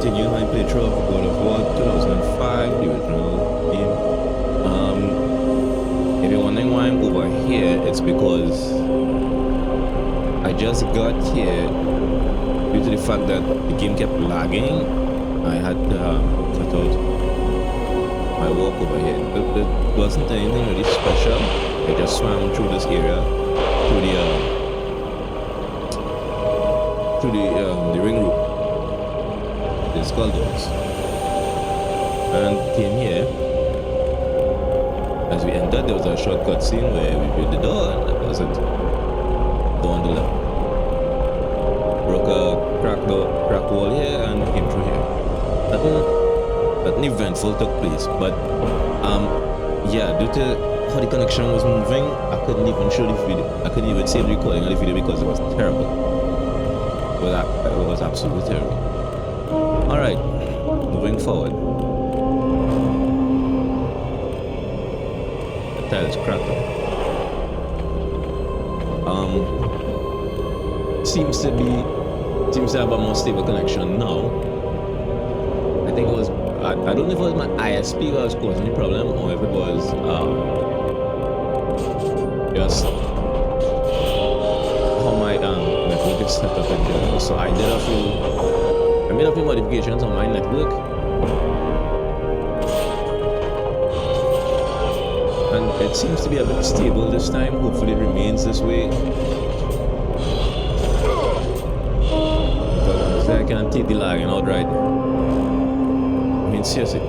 continuing my playthrough of God of War 2005, the original game. If you're wondering why I'm over here, it's because I just got here due to the fact that the game kept lagging. I had to cut out my walk over here. It wasn't anything really special. I just swam through this area to the ring room. The skull doors, and came here. As we entered, there was a short cutscene where we viewed the door, and that was it. Door on the left. Broke a cracked wall here and came through here. Nothing eventful took place, but yeah, due to how the connection was moving, I couldn't even show the video. I couldn't even save the recording of the video because it was terrible. But it was absolutely terrible. Alright, moving forward. The tile is cracked up. Seems to have a more stable connection now. I think it was, I don't know if it was my ISP that was causing the problem or if it was just how my network is set up in general. So I made a few modifications on my network, and it seems to be a bit stable this time. Hopefully it remains this way, because honestly I can't take the lagging outright. I mean, seriously,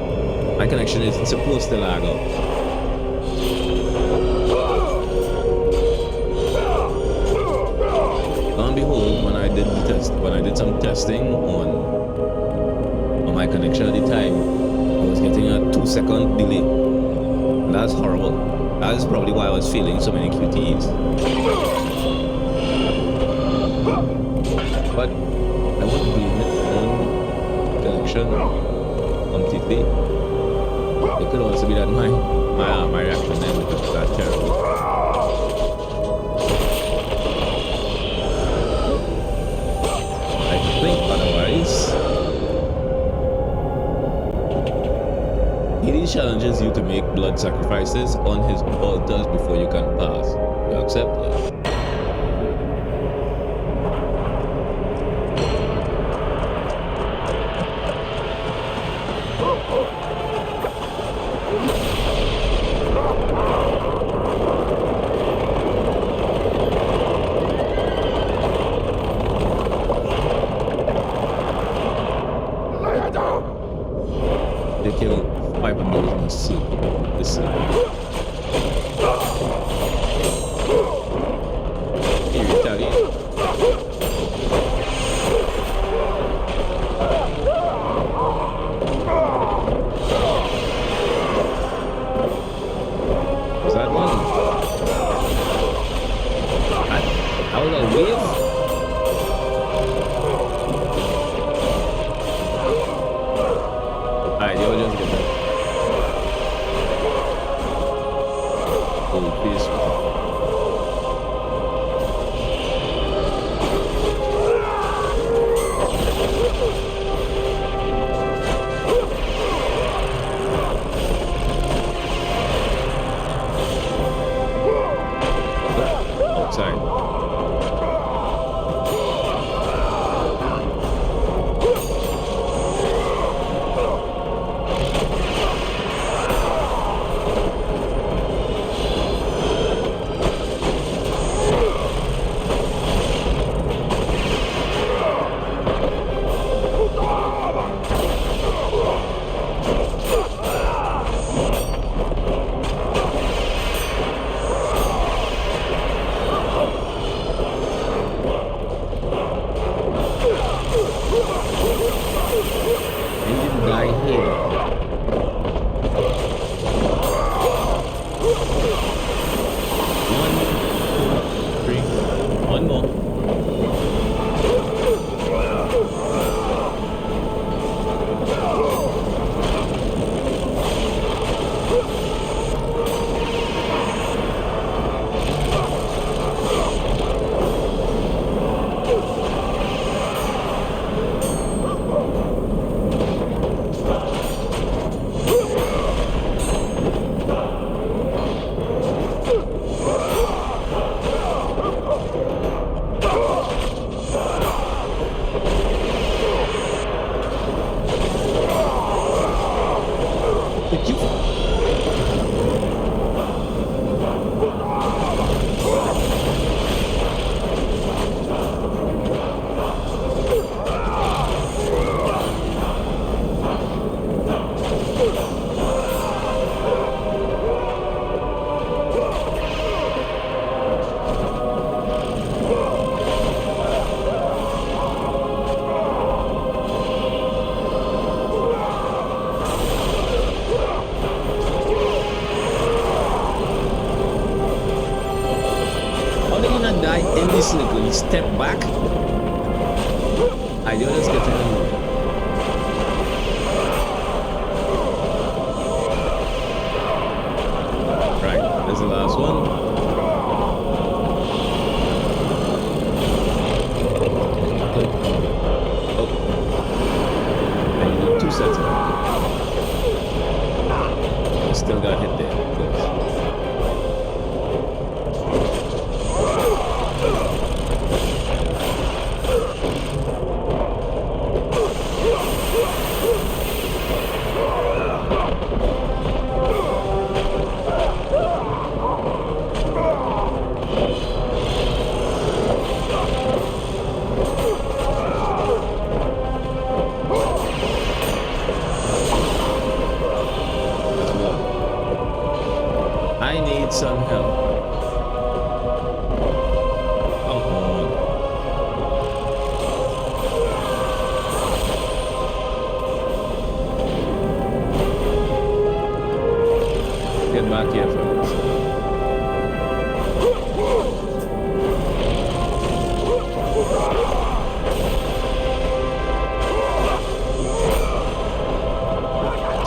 my connection isn't supposed to lag out. Lo and behold, when I did some testing on my connection at the time, I was getting a 2-second delay. And that's horrible. That is probably why I was failing so many QTEs. But I wouldn't blame it on connection completely. It could also be that my reaction then was that terrible. I think otherwise. He challenges you to make blood sacrifices on his altars before you can pass. You accept? Yes. They kill 5 of those in the sea. Here, Italian. Was that one? That was a wave? Alright, you'll just get that. Oh, peaceful. Outside. circle, he stepped back. I just get in the way. Right, that's the last one. Oh. And you do 2 sets of it. Still got hit there. Good. I need some help. Come on. Get back here, fellas.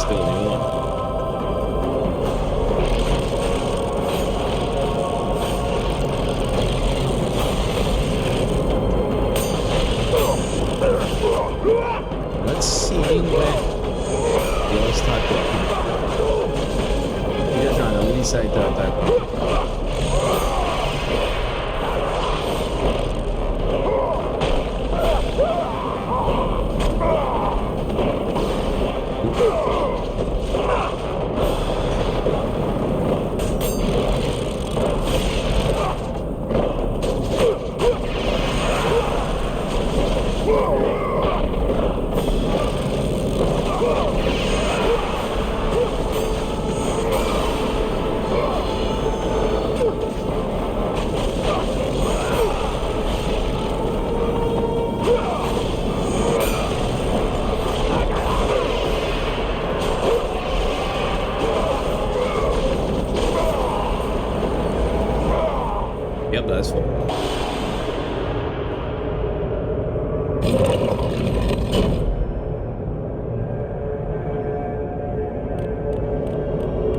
Still new one. Let's see where you'll start working. You're trying to recite that type. Yep, that's fine.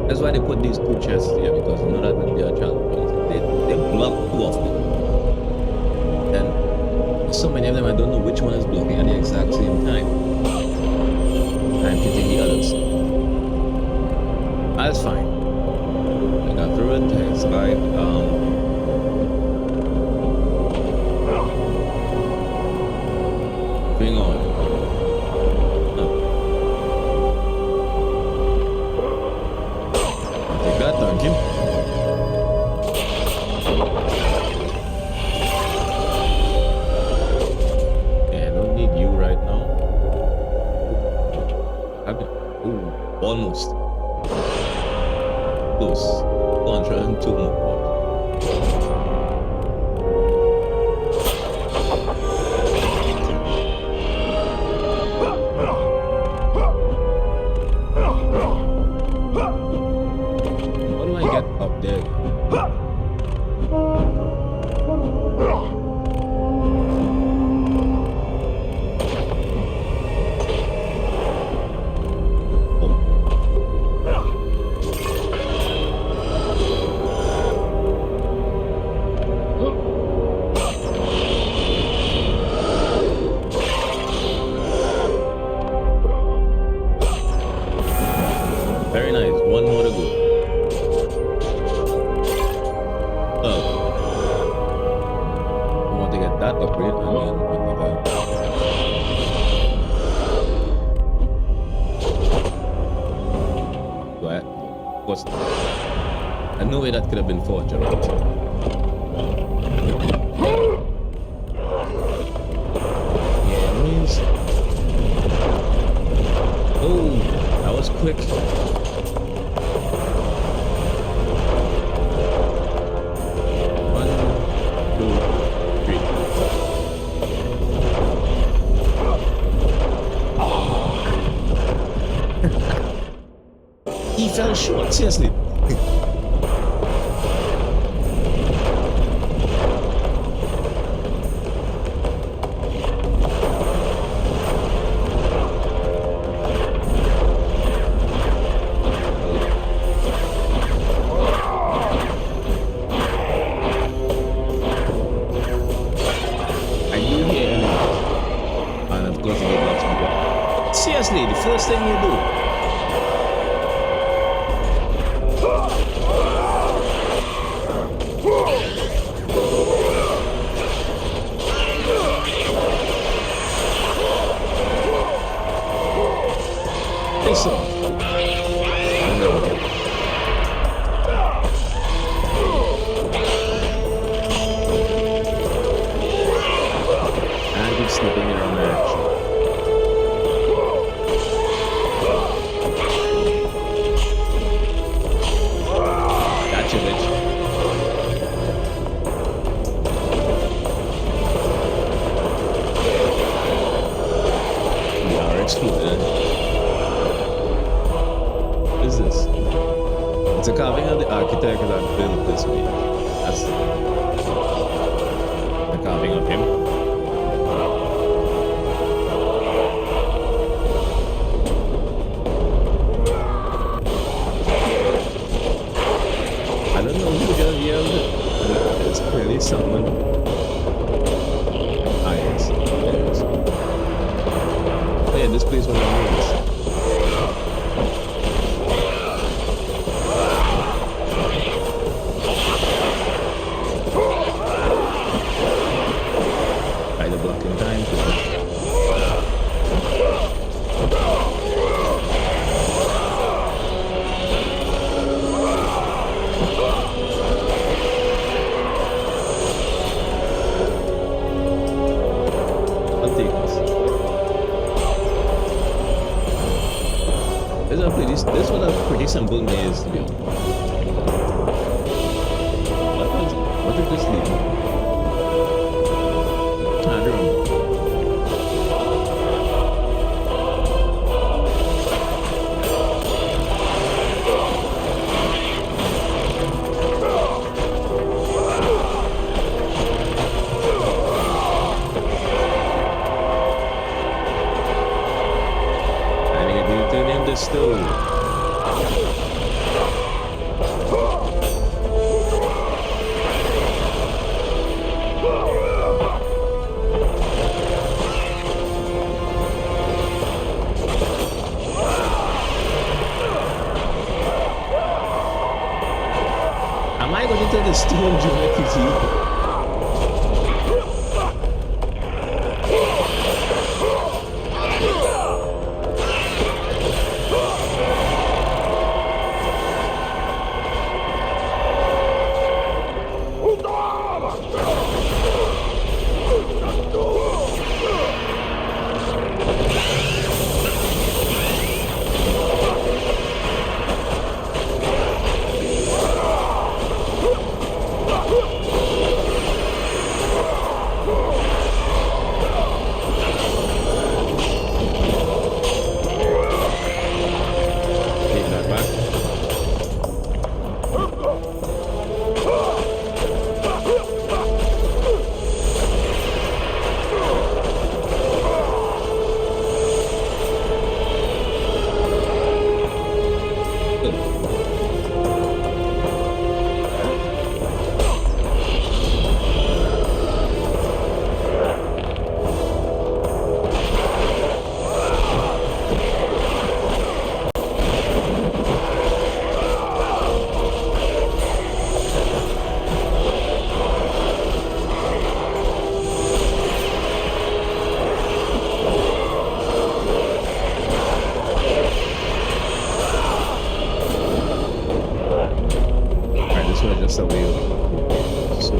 That's why they put these 2 chests here, because you know that will be a challenge. They block too often. And so many of them, I don't know which one is blocking at the exact same time. I'm hitting the others. That's fine. I got through it. Thanks, guy. Moving on. Take that, thank you. Yeah, I don't need you right now. Ooh, almost. Close. 102 more. Up there. Very nice. One more to go. That upgrade and then what's that? I know way that could have been fortunate. Yeah, it means. Oh, that was quick. He fell short, seriously. this off. And keep slipping in on that action. Gotcha, bitch. We are excluded. What is this? It's a carving of the architect that built this week. That's the carving of him. I don't know who just yelled, but it's clearly someone. Ah, yes. There it is. Oh, yeah, this place was amazing. By the block in time. I'll take this. This one a pretty simple maze to be honest. What did this lead? I don't remember. I need to turn in the stove. Am I going to the stone geometry? Just a wheel. So,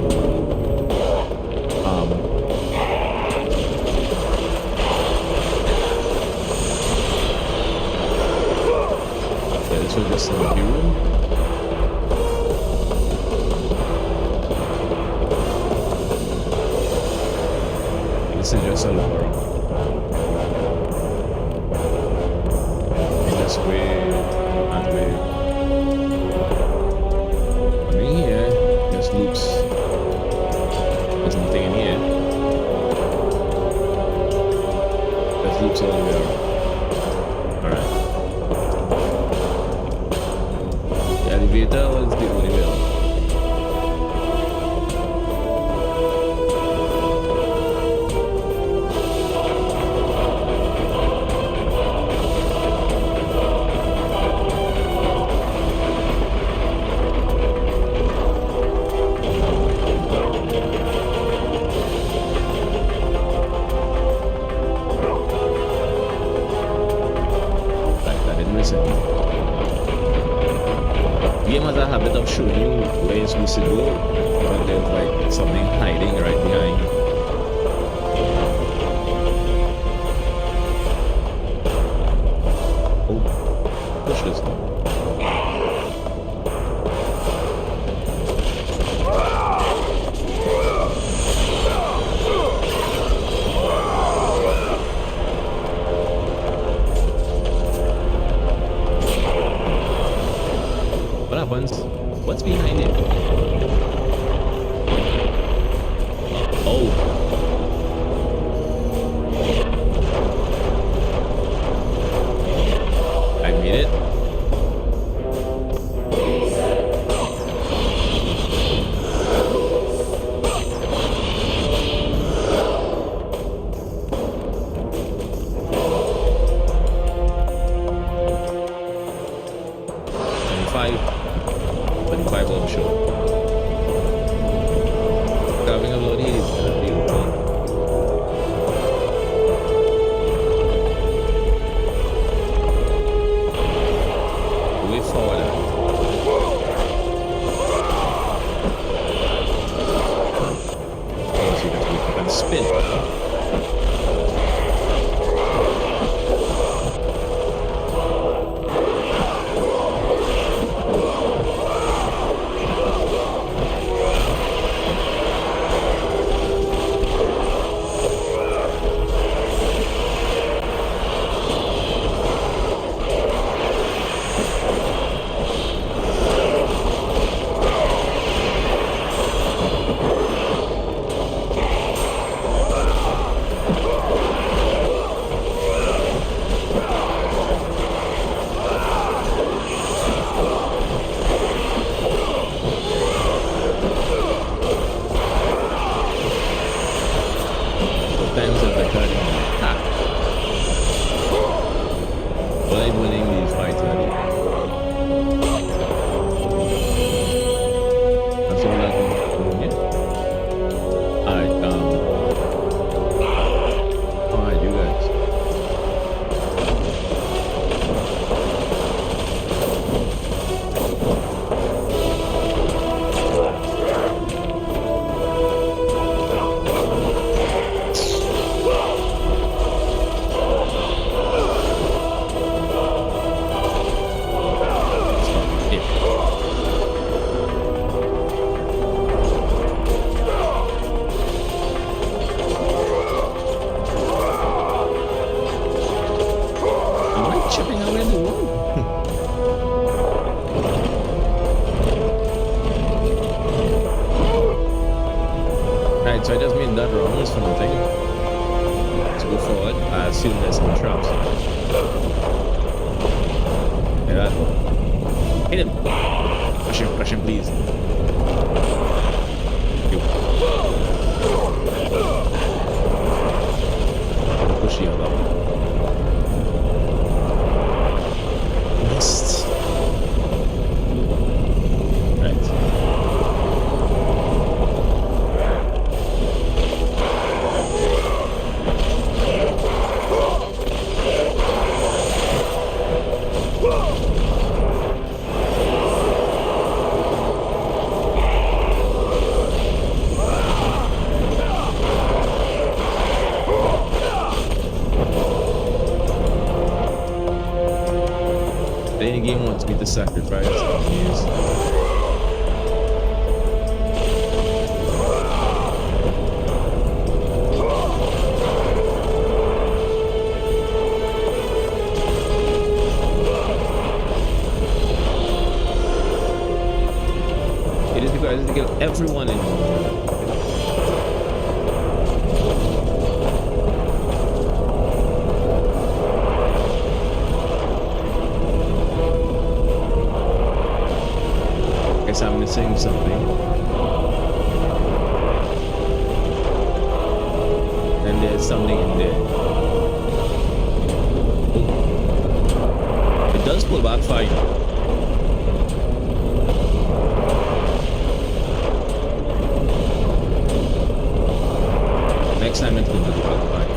yeah, this was just a view. This is just a look around. In this way, that way. Loops. There's nothing in here. There's loops all the way around. Alright. The elevator was the only way out. supposed to do, but there's like something hiding right behind. Oh, push this one. What happens? What's behind it? Oh. I made it. Five will show. Having a load here is gonna be fun. Way forward. Oh, so you can spin. So I just made that rounds for nothing. Let's go forward. I assume there's some traps. Yeah. Hit him! Crush him, please. Push the other one. Missed. Any game wants me to sacrifice. Yes. It is because to kill everyone in. I'm missing something. And there's something in there. It does pull back fine. Next time it's going to pull back fine.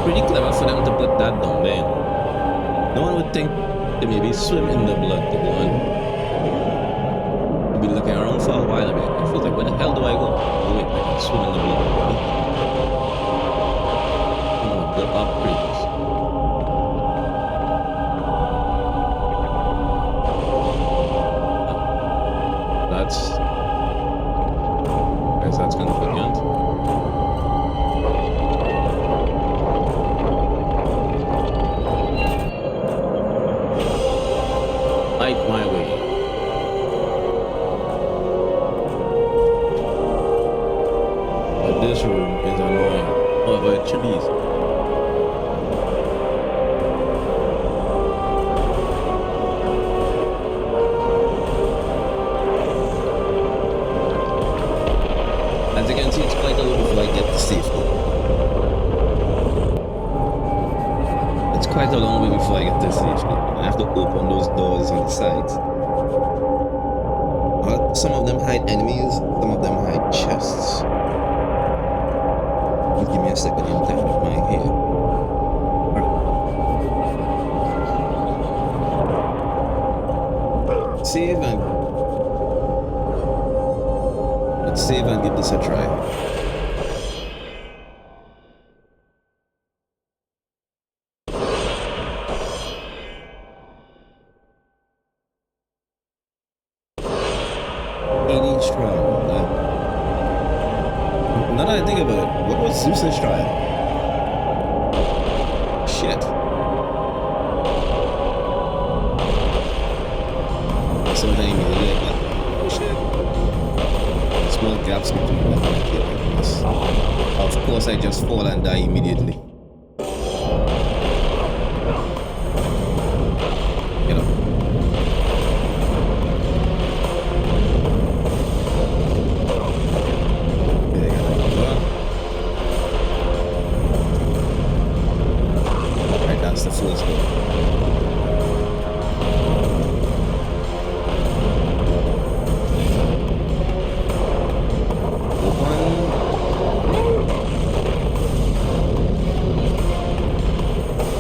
pretty clever for them to put that down there. No one would think to maybe swim in the blood to go and be looking around for a while. I mean, it feels like, where the hell do I go? Oh wait, I can swim in the blood. Oh, the upgrades. That's convenient. Light my way. But this room is annoying. Oh, but chilies. As you can see, it's quite a little before I get to safety. It's quite a long way before I get to safety. I have to open those doors on the sides. Some of them hide enemies, some of them hide chests. Give me a second in time with my hair. Right. Save and let's save and give this a try. Now that I think about it, what was Zeus's trial? Shit. So then you mean like, oh shit. Small gaps between them. Of course, I just fall and die immediately. You know. That's the first door.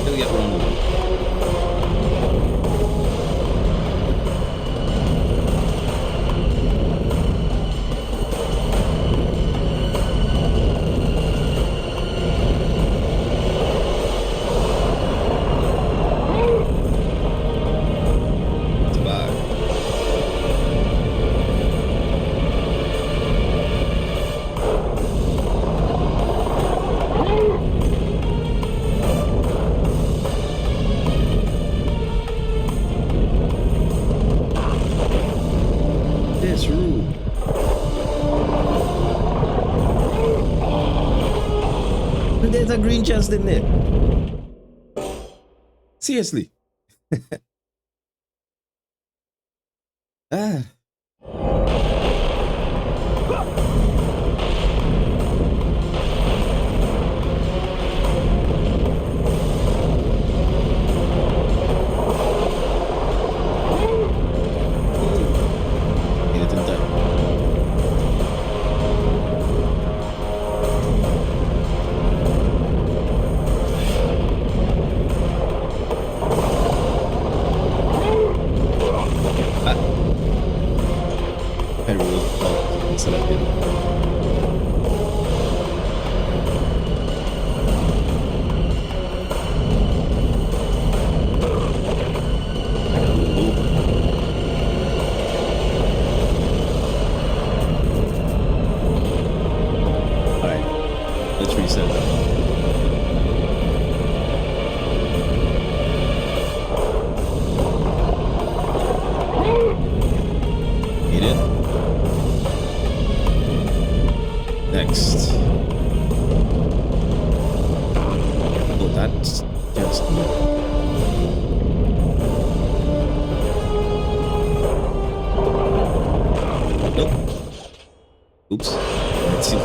Still get one more. This room. There's a green chest in there. Seriously. Ah. Selected. Alright, let's reset that. Hit it. Next. Oh, that's just me. Nope. Oops. Let's see.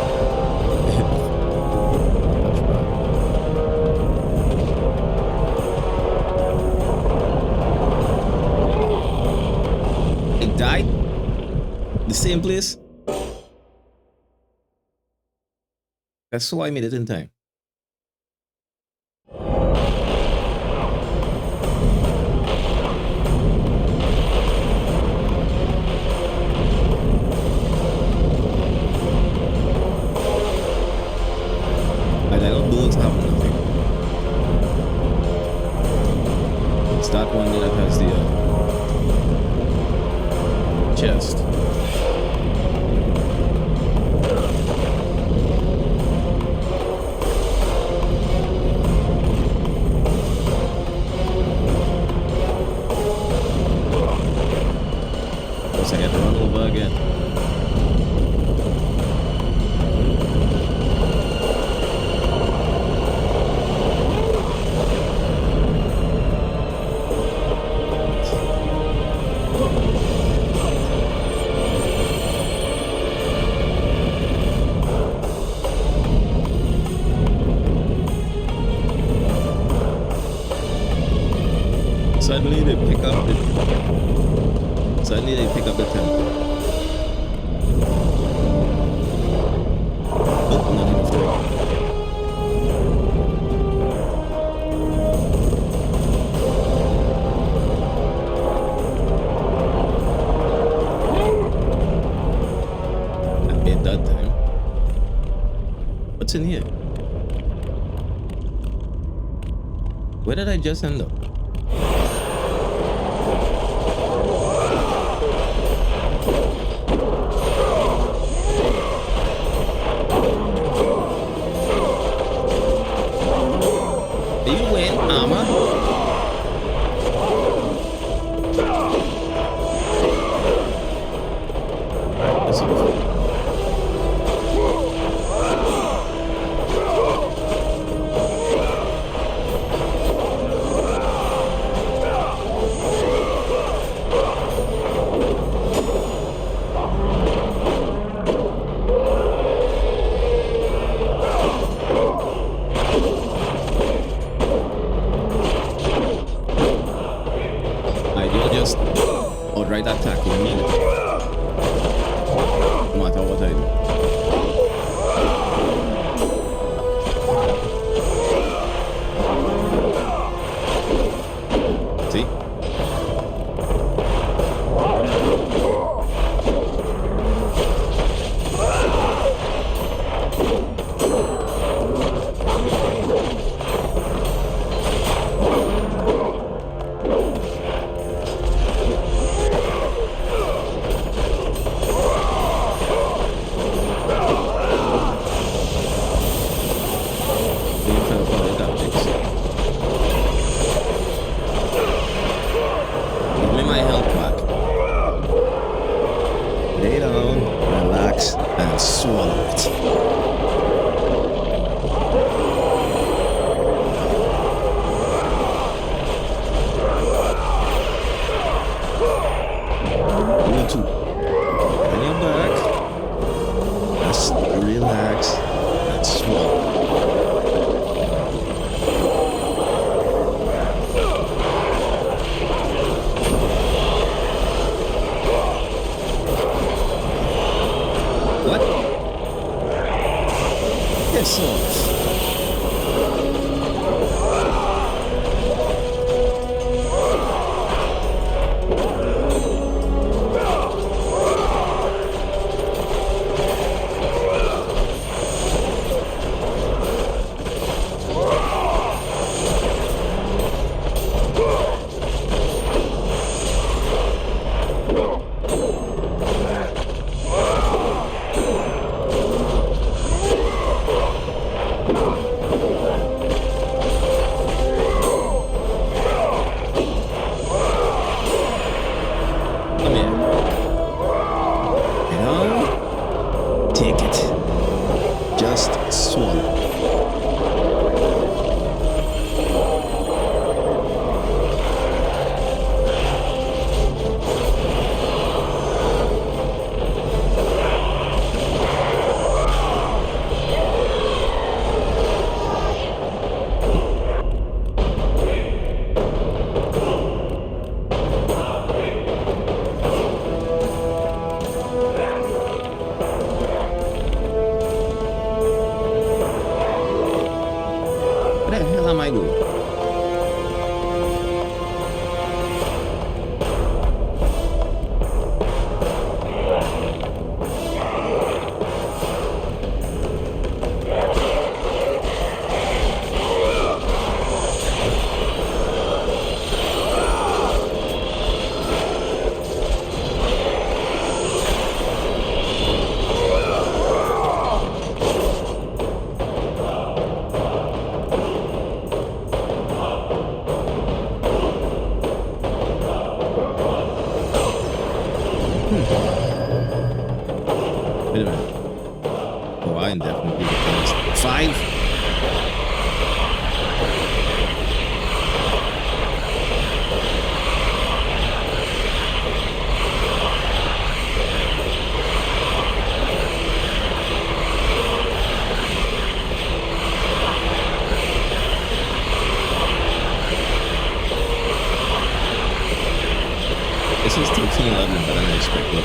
It died? The same place? That's why I made it in time. Right, I don't those have nothing. It's that one that has the chest. Guess I get to run over again. Suddenly they pick up the temple. Oh, not enough time. I made that time. What's in here? Where did I just end up? Outright attacking me, no matter what I do. See? 5. This is taking a lot better than I expected.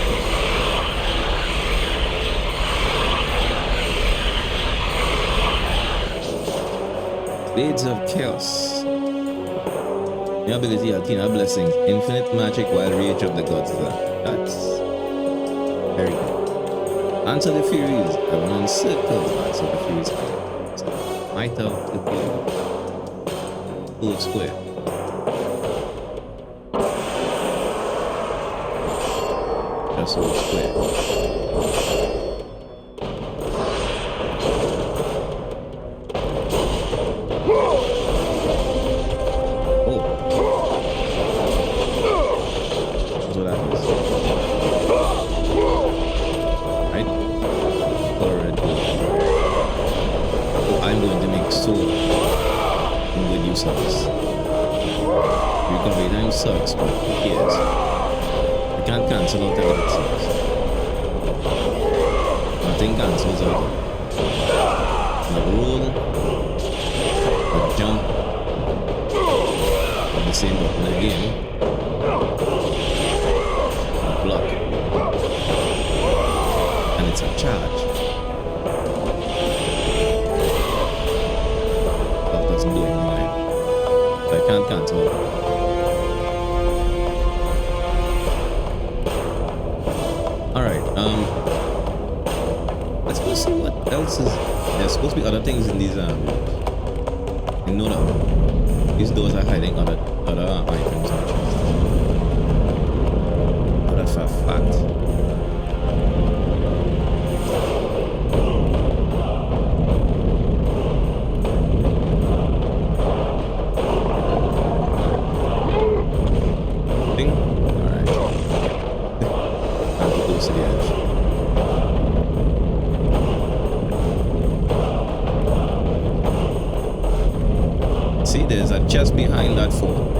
Blades of Chaos. Your ability, Altina Blessings. Infinite magic while Rage of the Gods. That's very good. Answer the Furies. I want to encircle Answer the Furies. Might of the full square. Just full square. Sucks, but who cares? I can't cancel out any of it sucks. Nothing cancels out. A roll, a jump, on the same button again, a block, and it's a charge. That doesn't do anything right. So I can't cancel out. Let's go see what else is. There's supposed to be other things in these no, these doors are hiding other items and chests. Oh, that's a fact. Thing? Alright. Time to go to the edge. See, there's a chest behind that phone.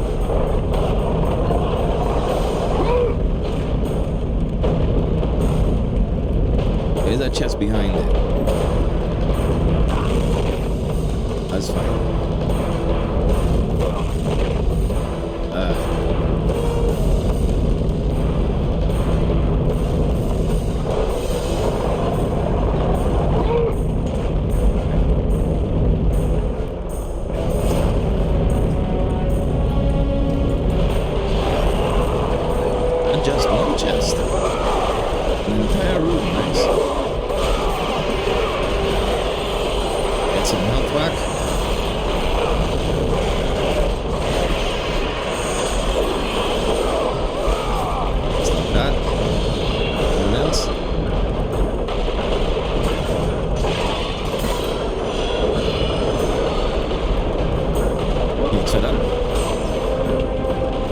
There's a chest behind it. That's fine. Just one chest. An entire room, nice. Get some health back. Just like that. Anything else? Thanks for that.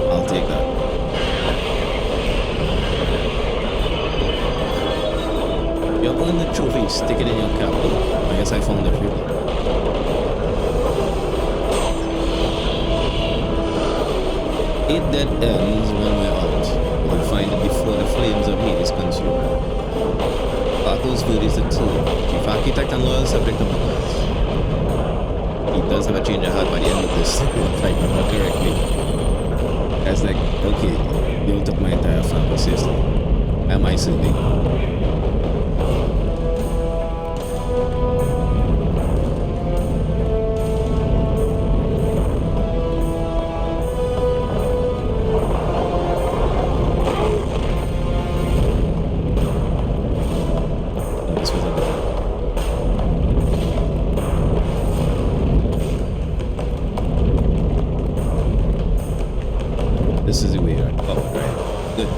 I'll take that. You're pulling the trophy, stick it in your cap. I guess I found the trophy. Eight dead ends when we're out. We'll find it before the flames of Hades consume. Battles Village the Tomb. Chief Architect and loyal subject of the gods. He does have a change of heart by the end of this, if I remember correctly. That's like, okay, you took my entire family, seriously. Am I silly? This is the way you're covered, right? Good.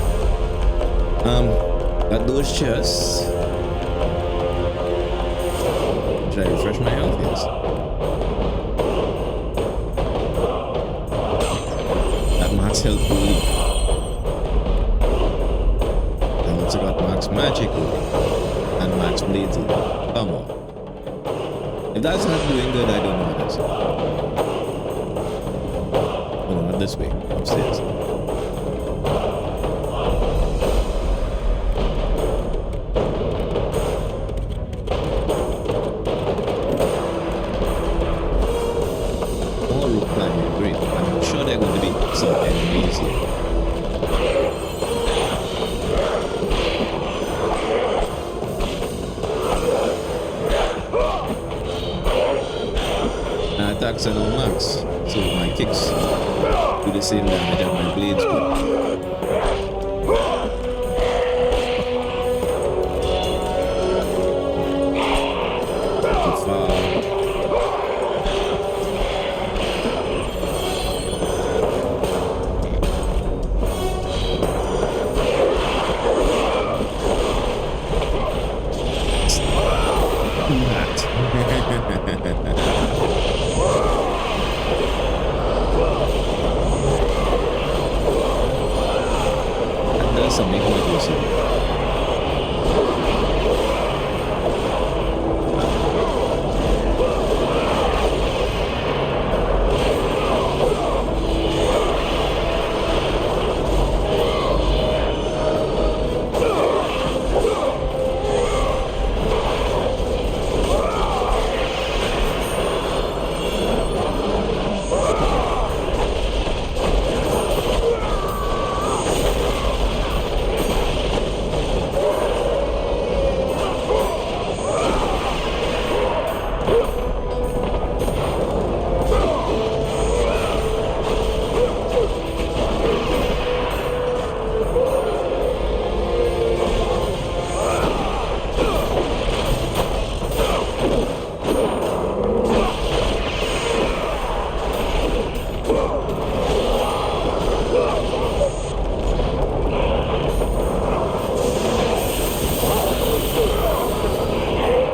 Got those chests. Should I refresh my health? Yes. That max health only. And also got max magic only. And max blades only. Come on. If that's not doing good, I don't know what is. Oh, no, not this way. Upstairs. More rope climbing, great. I'm sure there are going to be some enemies here. Attacks are no max, so my kicks do the same damage as my blades do. Too far. That's something quite awesome.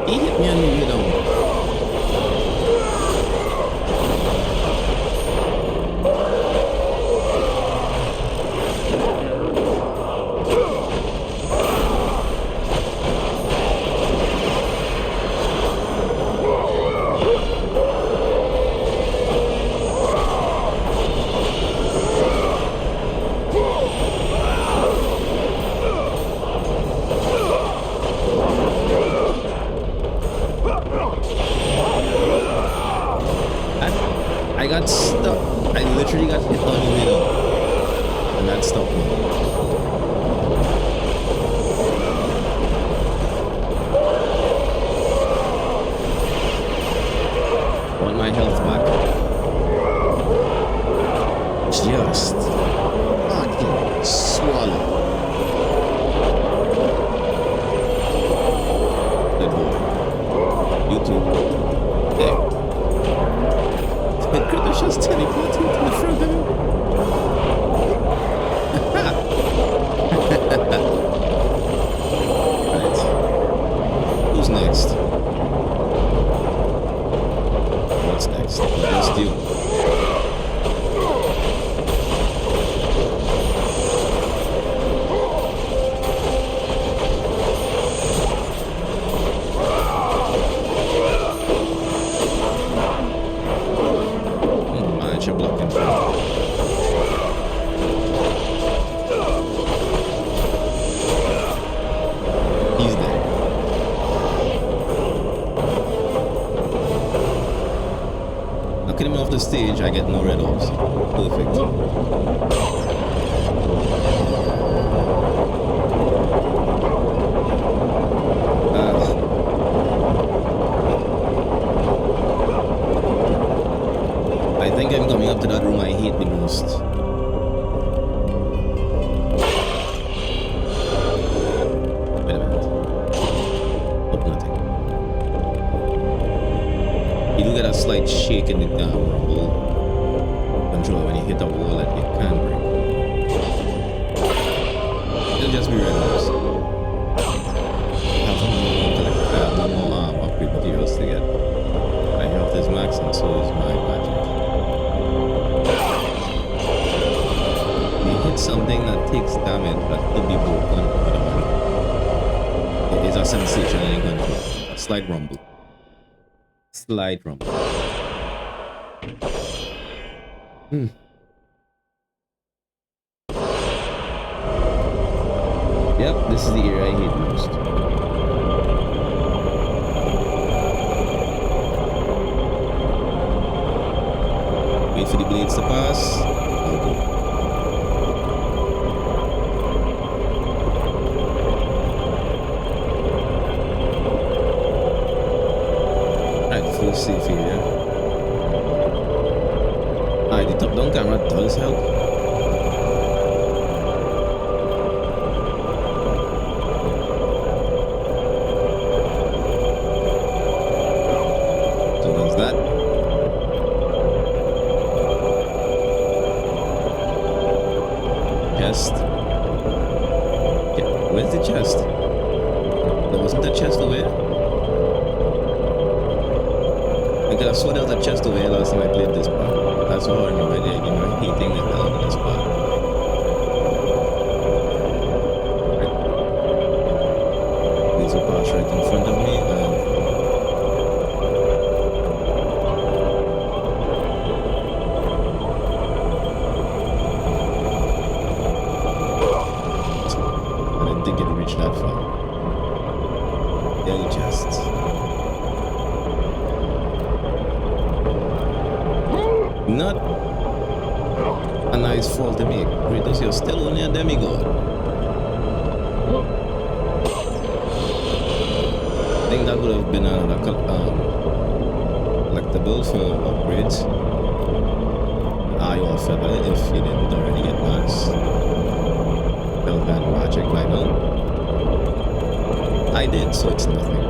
He hit me on the way down. I got stuck. I literally got hit on the way down. And that stopped me. Want my health back? Just fucking swallow. Good boy. You too. There. Kratos just teleported to the front of him. Right. Who's next? What's next? Let's do. Blocking. He's there. Knocking him off the stage, I get no red orbs. Perfect. I think I'm coming up to that room I hate the most. Wait a minute. Nope, nothing. You do get a slight shake in the rumble controller when you hit a wall that you can't break. It'll just be red orbs. I have no more upgrade materials to get. My health is max and so is my magic. Something that takes damage that could be broken with a money. It is a sensation in control. A slight rumble. slight rumble. Yep, this is the area I hate most. Wait for the blades to pass. I'll go. Alright, full safe area. Alright, the top down camera does help. So does that. Chest. Yeah, where's the chest? There wasn't a chest over here? Because I saw there was a chest over here last time I played this part. That's all I remember there, you know, hating the hell out of this part. Right. There's a pass right in front of me. I didn't think it'd reach that far. Yeah, the chests. Not a nice fall to make. Kratos, you're still only a demigod. I think that would have been another collectible for upgrades. Iron feather if you didn't already get max. Build that magic Bible. I did, so it's nothing.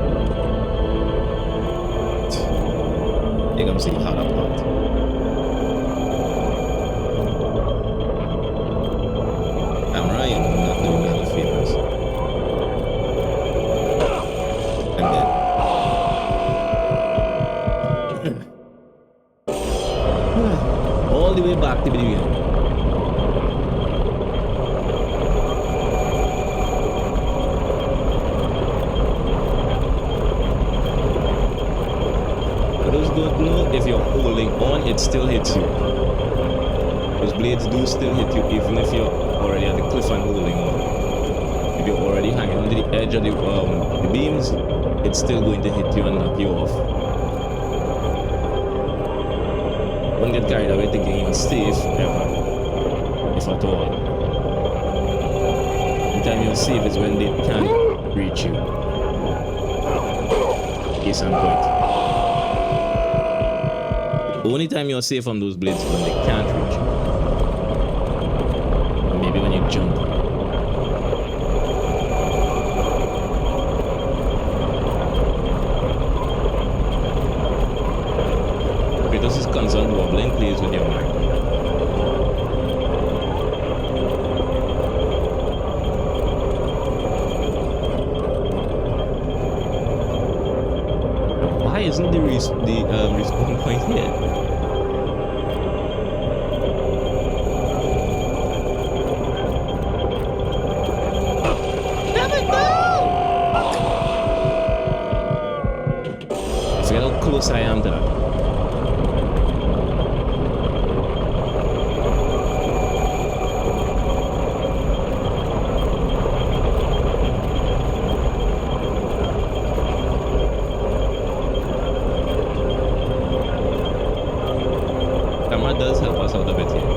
You can see how that part. Camera, you know, not doing battle favors. I'm dead. All the way back to the beginning. For those who don't know, if you're holding on, it still hits you. Those blades do still hit you even if you're already at the cliff and holding on. If you're already hanging on the edge of the beams, it's still going to hit you and knock you off. Don't get carried away thinking you're safe ever, if at all. The time you're safe is when they can't reach you. Case in point. The only time you're safe on those blades is when they can't reach you. Or maybe when you jump. Kratos is concerned wobbling plays with your mind. Why isn't the respawn point here? Forget how close I am to that. Camera does help us out a bit here.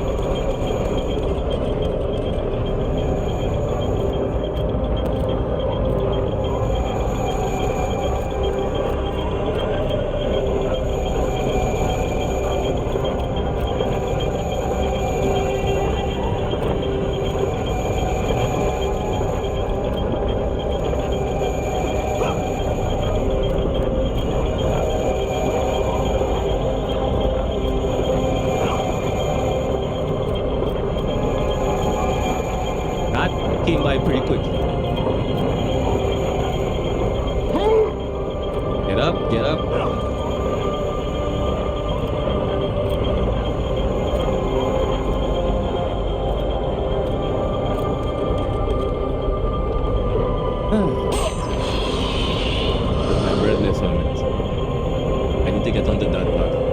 to that platform.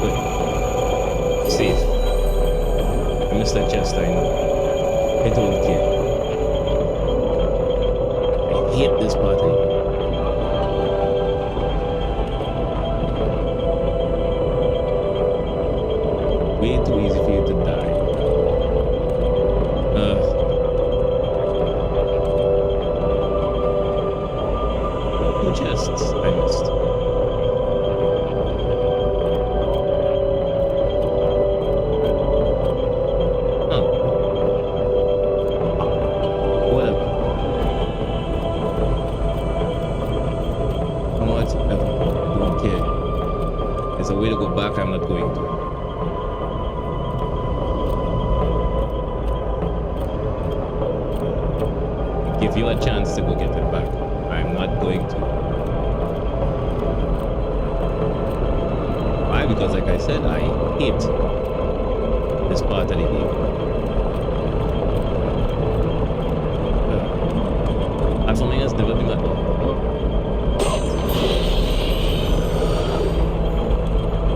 Good. Safe. I missed that chest, I know. I don't care. I hate this part here. Way too easy for you to die. Two chests I missed. Oh. Whatever. Whatever. I don't care. There's a way to go back, I'm not going to. Give you a chance to go get it back. I'm not going to. Why? Because like I said, I hate this part of the game. Platforming has never been my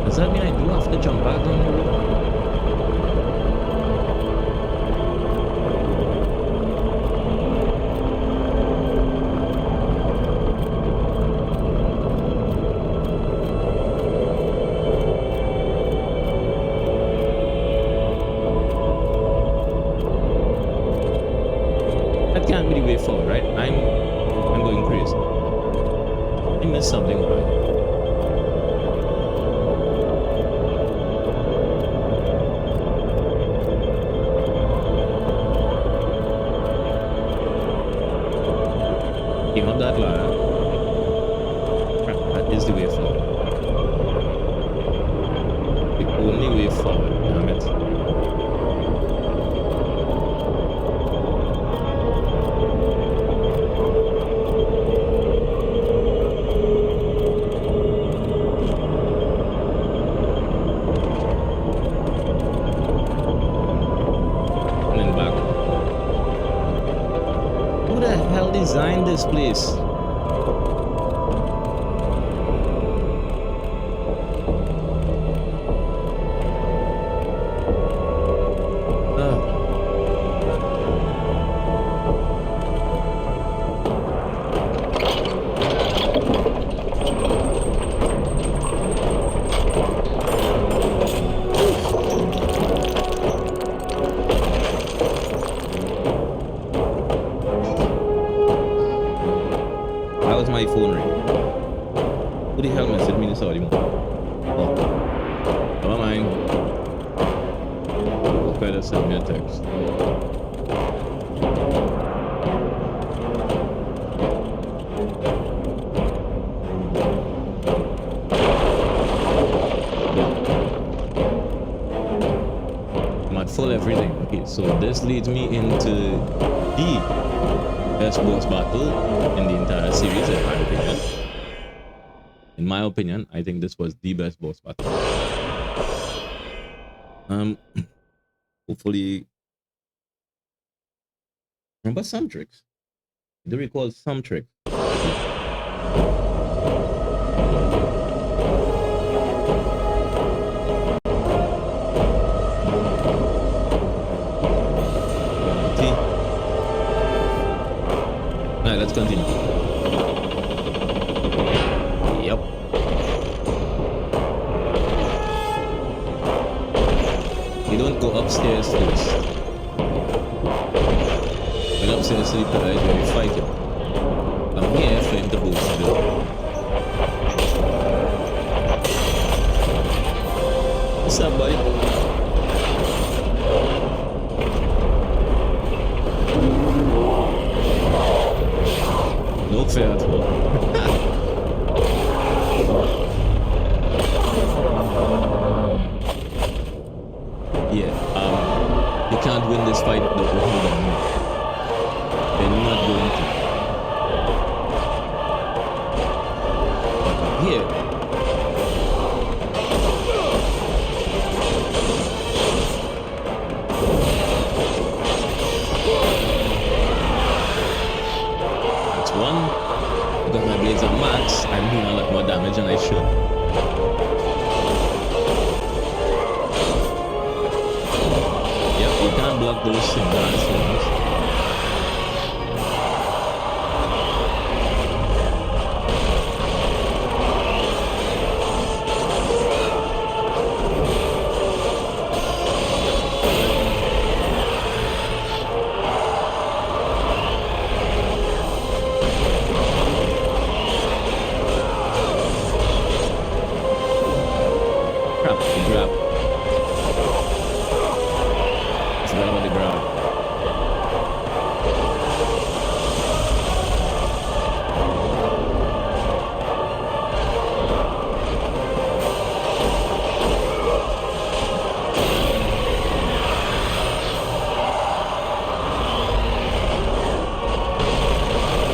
Does that mean I do have to jump back down the road? That can't be the way forward, right? I'm going crazy. I missed something already. Came up that ladder. That is the way forward. The only way forward, damn it. Design this place. My phone ring. Who the hell messaged me this audio? Oh, never mind. What better send me a text? I'm at full everything. Okay, so this leads me into the best boss battle in the entire series, in my opinion. In my opinion, I think this was the best boss battle. Hopefully, remember some tricks. I do recall some tricks. Alright, let's continue. Yep. You don't go upstairs first. When upstairs sleep, right, where we fight him. I'm here for him to boost the building. What's up, buddy? No fair at all. Yeah, you can't win this fight without hold on me. They're not going to. But here, damage, and I should. Yep, you can't block those advanced ones.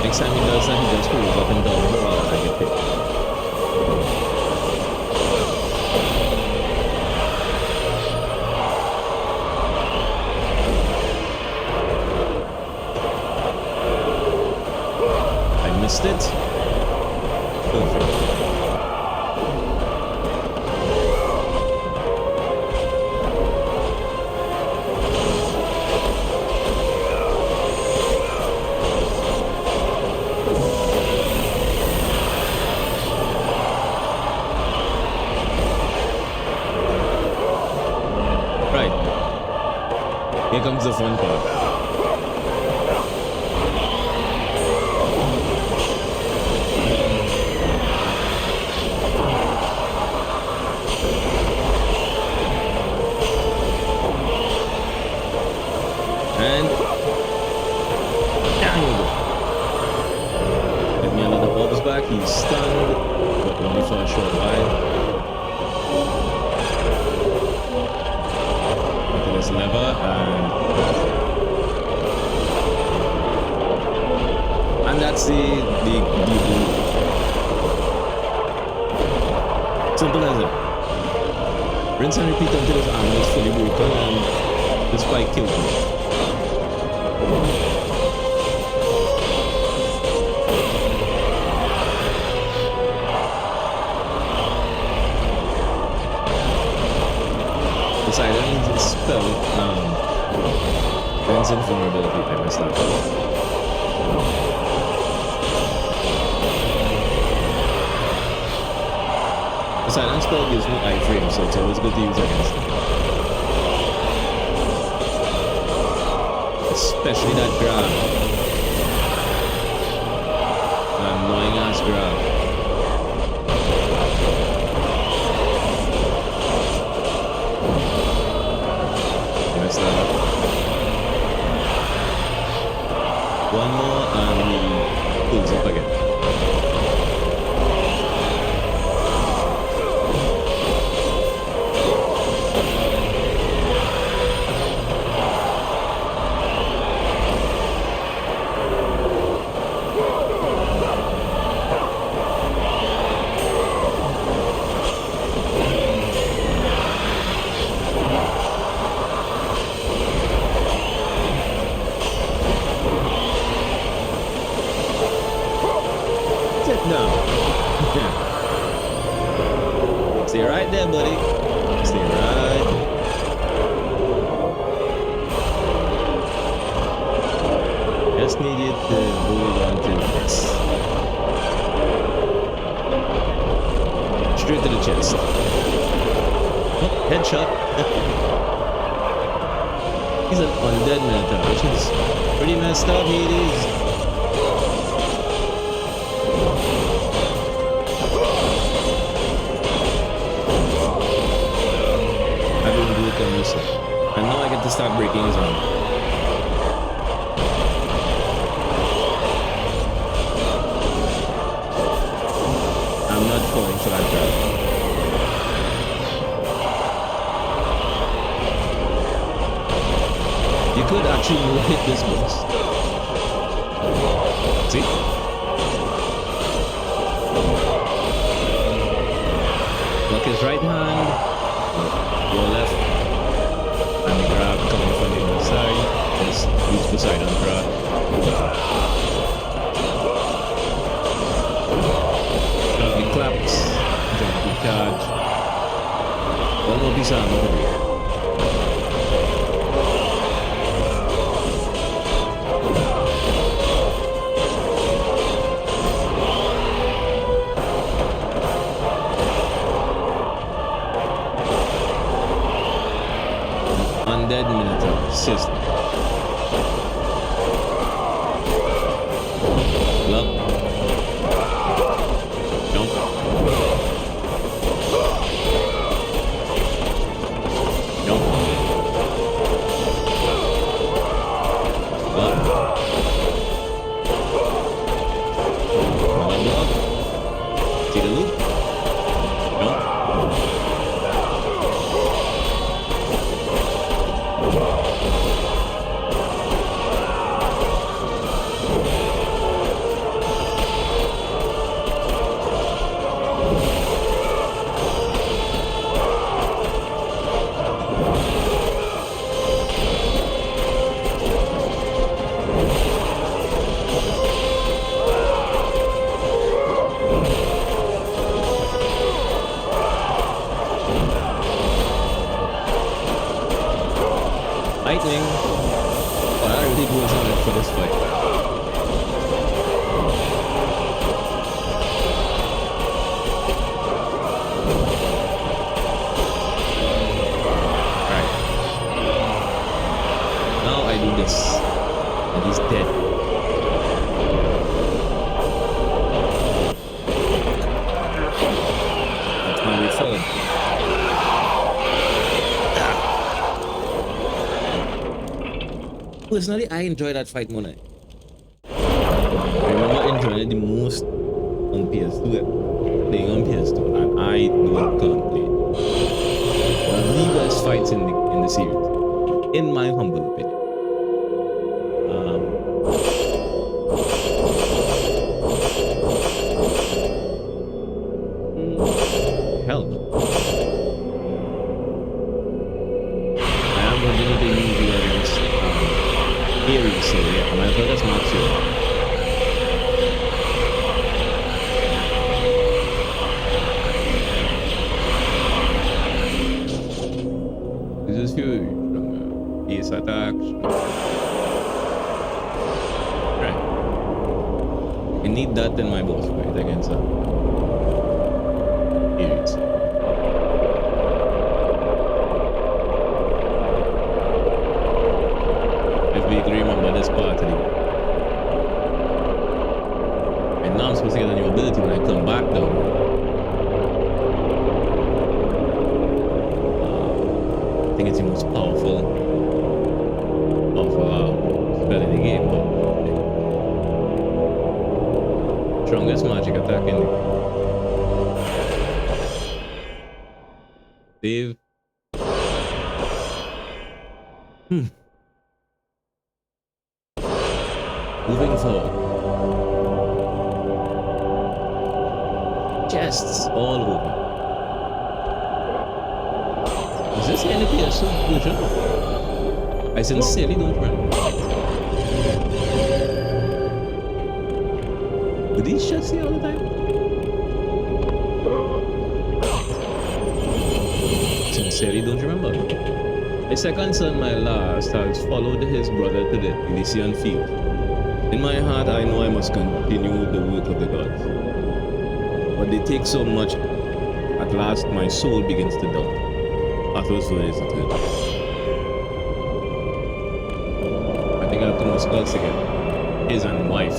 Next time he does that, he just pulls up and down the wall and I get hit. I missed it. Perfect. Here comes the fun part. And down you go. Get me another orbs back. He's stunned, but only for a short while. This lever and that's the simple as it. Rinse and repeat until his armor is fully broken and the spike kills him. Poseidon's spell, Ben's invulnerability, I messed up. Poseidon's spell gives me iframe, so it's always good to use against him. Especially that grab. Annoying ass grab. Messed that up. One more and he pulls up again. No. Stay right there, buddy. Stay right there. Just need you to hold on to this. Straight to the chest. Oh, headshot. He's an undead Minotaur, which is pretty messed up. He is. And now I get to start breaking his arm. I'm not falling for that trap. You could actually hit this boss. See? Lock his right hand, your left. And the grab coming from the other side. Just use Poseidon grab. The claps. piece of armor to do. Undead Minotaur system. Love. Jump. Jump. Love. Love. See the loop? Jump. Lightning. Oh, I really do something for this fight. Alright. Now I do this. And he's dead. That's my way forward. Personally, I enjoy that fight more. I remember enjoying it the most on PS2, playing on PS2, and I can't play. One of the best fights in the series, in my humble opinion. Hell no. I am going to use the against Aries, so yeah, I might as well just mark you. This is huge. Ace attacks. Right. I need that in my boss fight against Aries. Remember this part of the game. And now I'm supposed to get a new ability when I come back down. I think it's the most powerful spell in the game, but yeah. Strongest magic attack in the game. Save. Moving forward. Chests all over. Is this any PS2 version? I sincerely don't remember. Were these chests here all the time? Sincerely don't remember. My second son, my last, has followed his brother to the Elysian field. In my heart, I know I must continue the work of the gods. But they take so much, at last my soul begins to doubt. Arthur's word is eternal. I think I have to move skulls again. His and wife.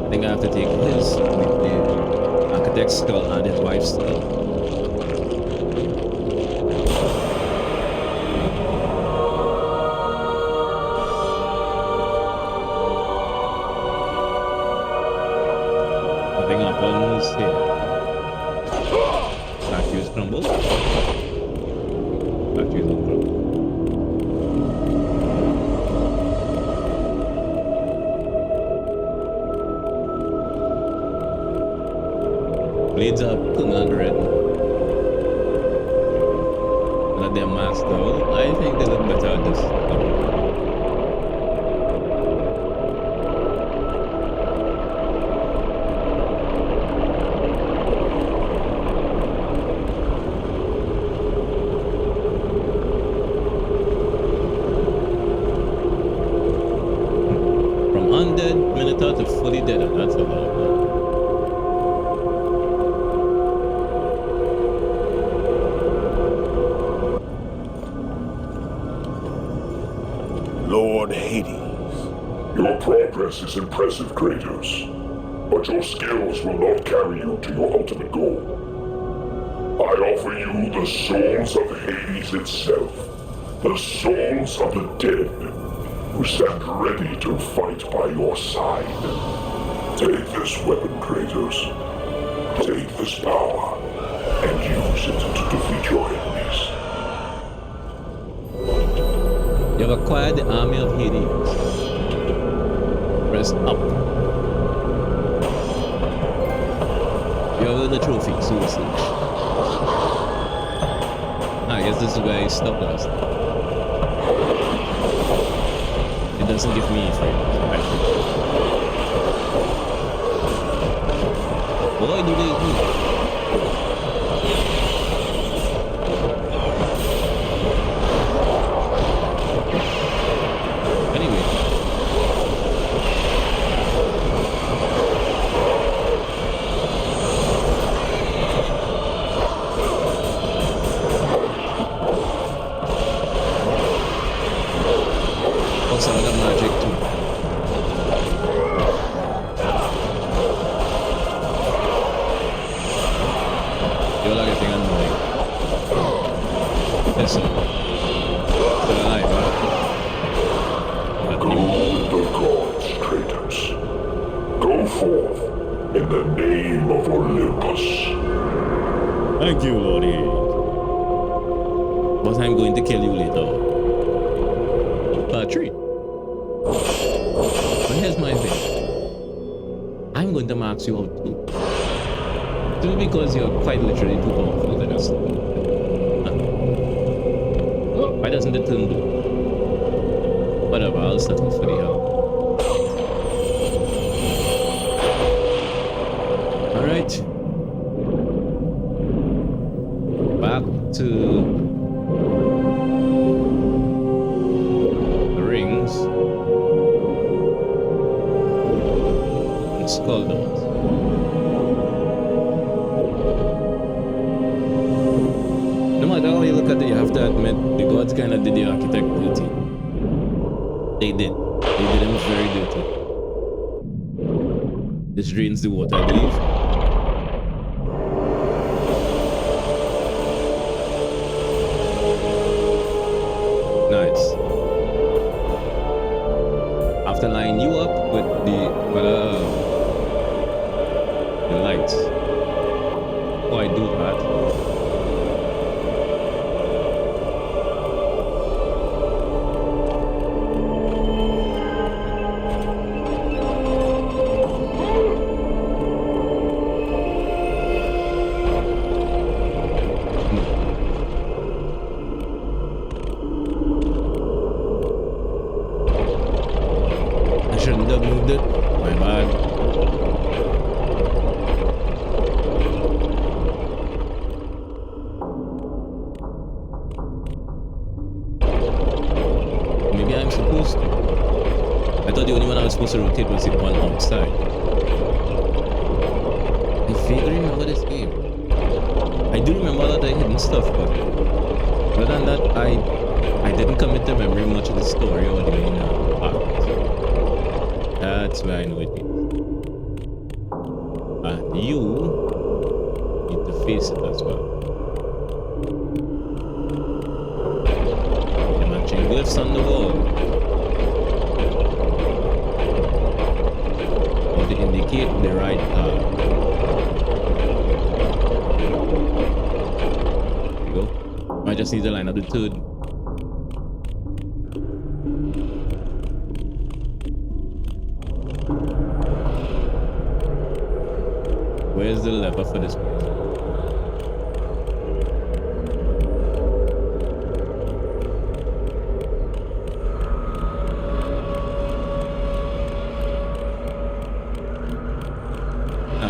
I think I have to take his, the architect's skull and his wife's skull. Almost here. Statues crumble. Statues don't crumble. Blades are permanent red. Not their mask though. I think they look better at this. fully dead, and that's a lot, man. Lord Hades. Your progress is impressive, Kratos. But your skills will not carry you to your ultimate goal. I offer you the souls of Hades itself. The souls of the dead, who stand ready to fight by your side. Take this weapon, Kratos. Take this power, and use it to defeat your enemies. You have acquired the army of Hades. Press up. You have the trophy, Soul Siege. I guess this is where I stopped last time. It doesn't give me frames, actually. Boy, do they do. Anyway. Also, I got magic too. You're like getting annoying. Listen. Still alive, huh? Go with the gods, Kratos. Go forth in the name of Olympus. Thank you, Lordy. But I'm going to kill you later. Tree. But here's my thing. I'm going to max you out too. Simply because you're quite literally too powerful to just. Why doesn't it turn blue? Whatever, I'll settle for the help. Alright. Back to skull doors. No matter how you look at it, you have to admit the gods kind of did the architect dirty. They did. They did him very dirty. This drains the water, I believe. Nice. After lining you up with the lights. Oh, I do that. I shouldn't have moved it. My bad. I thought the only one I was supposed to rotate was the one outside. I vaguely remember this game. I do remember a lot of hidden stuff, but other than that, I didn't commit to memory much of the story or the main arc. That's where I know it is. And you need to face it as well. The matching glyphs on the wall. To indicate the right path. There you go. I just need to line up the third. Where's the lever for this place?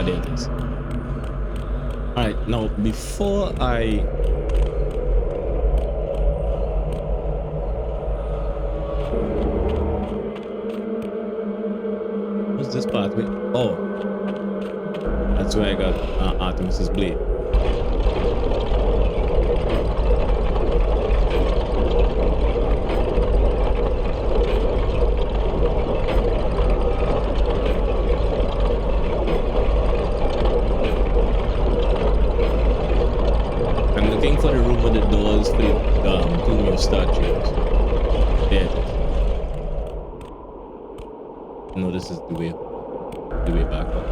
There it is. Alright, now before I what's this pathway? Oh, that's where I got Artemis's blade. I'm looking for the room with the doors for the 2 new statues. There it is. No, this is the way back up.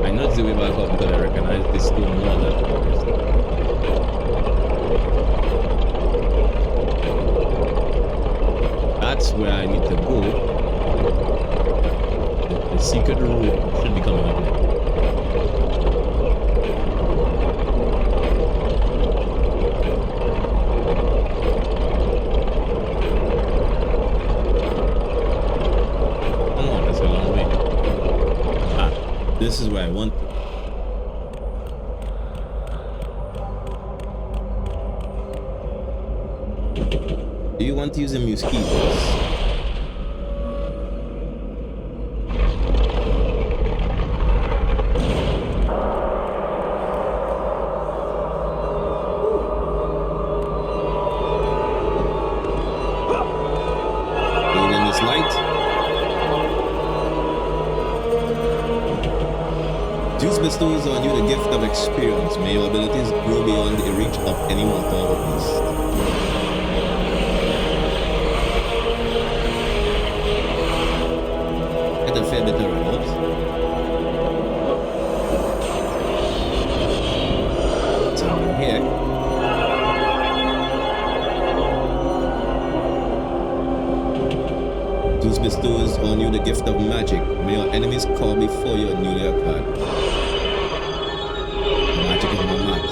I know it's the way back up because I recognize this stone wall that that's where I need to go. The secret room should be coming up next. Oh, that's a long way. Ah, this is where I want to. Do you want to use the mosquitoes? Bestows on you the gift of experience. May your abilities grow beyond the reach of any mortal or beast. Get a fair bit of rewards. Something here. Zeus bestows on you the gift of magic. May your enemies call before you are newly acquired. Magic is my max.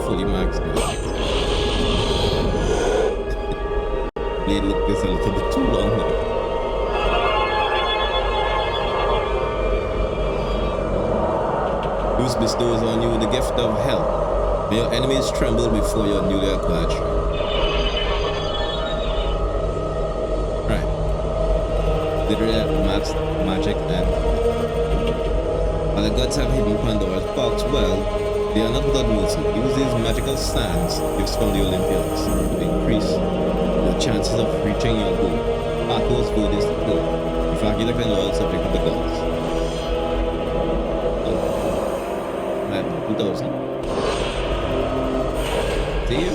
Fully maxed now. Blade look this a little bit too long now. Zeus bestows on you the gift of health. May your enemies tremble before your newly acquired shrine. Right. Literally maxed magic and while the gods have hidden Pandora's box, well, they are not without mercy. Use these magical sands gifts from the Olympians to increase your chances of reaching your goal. Pathos food is the goal. In fact, you like a loyal subject of the gods. Oh. Right, 2000. See you?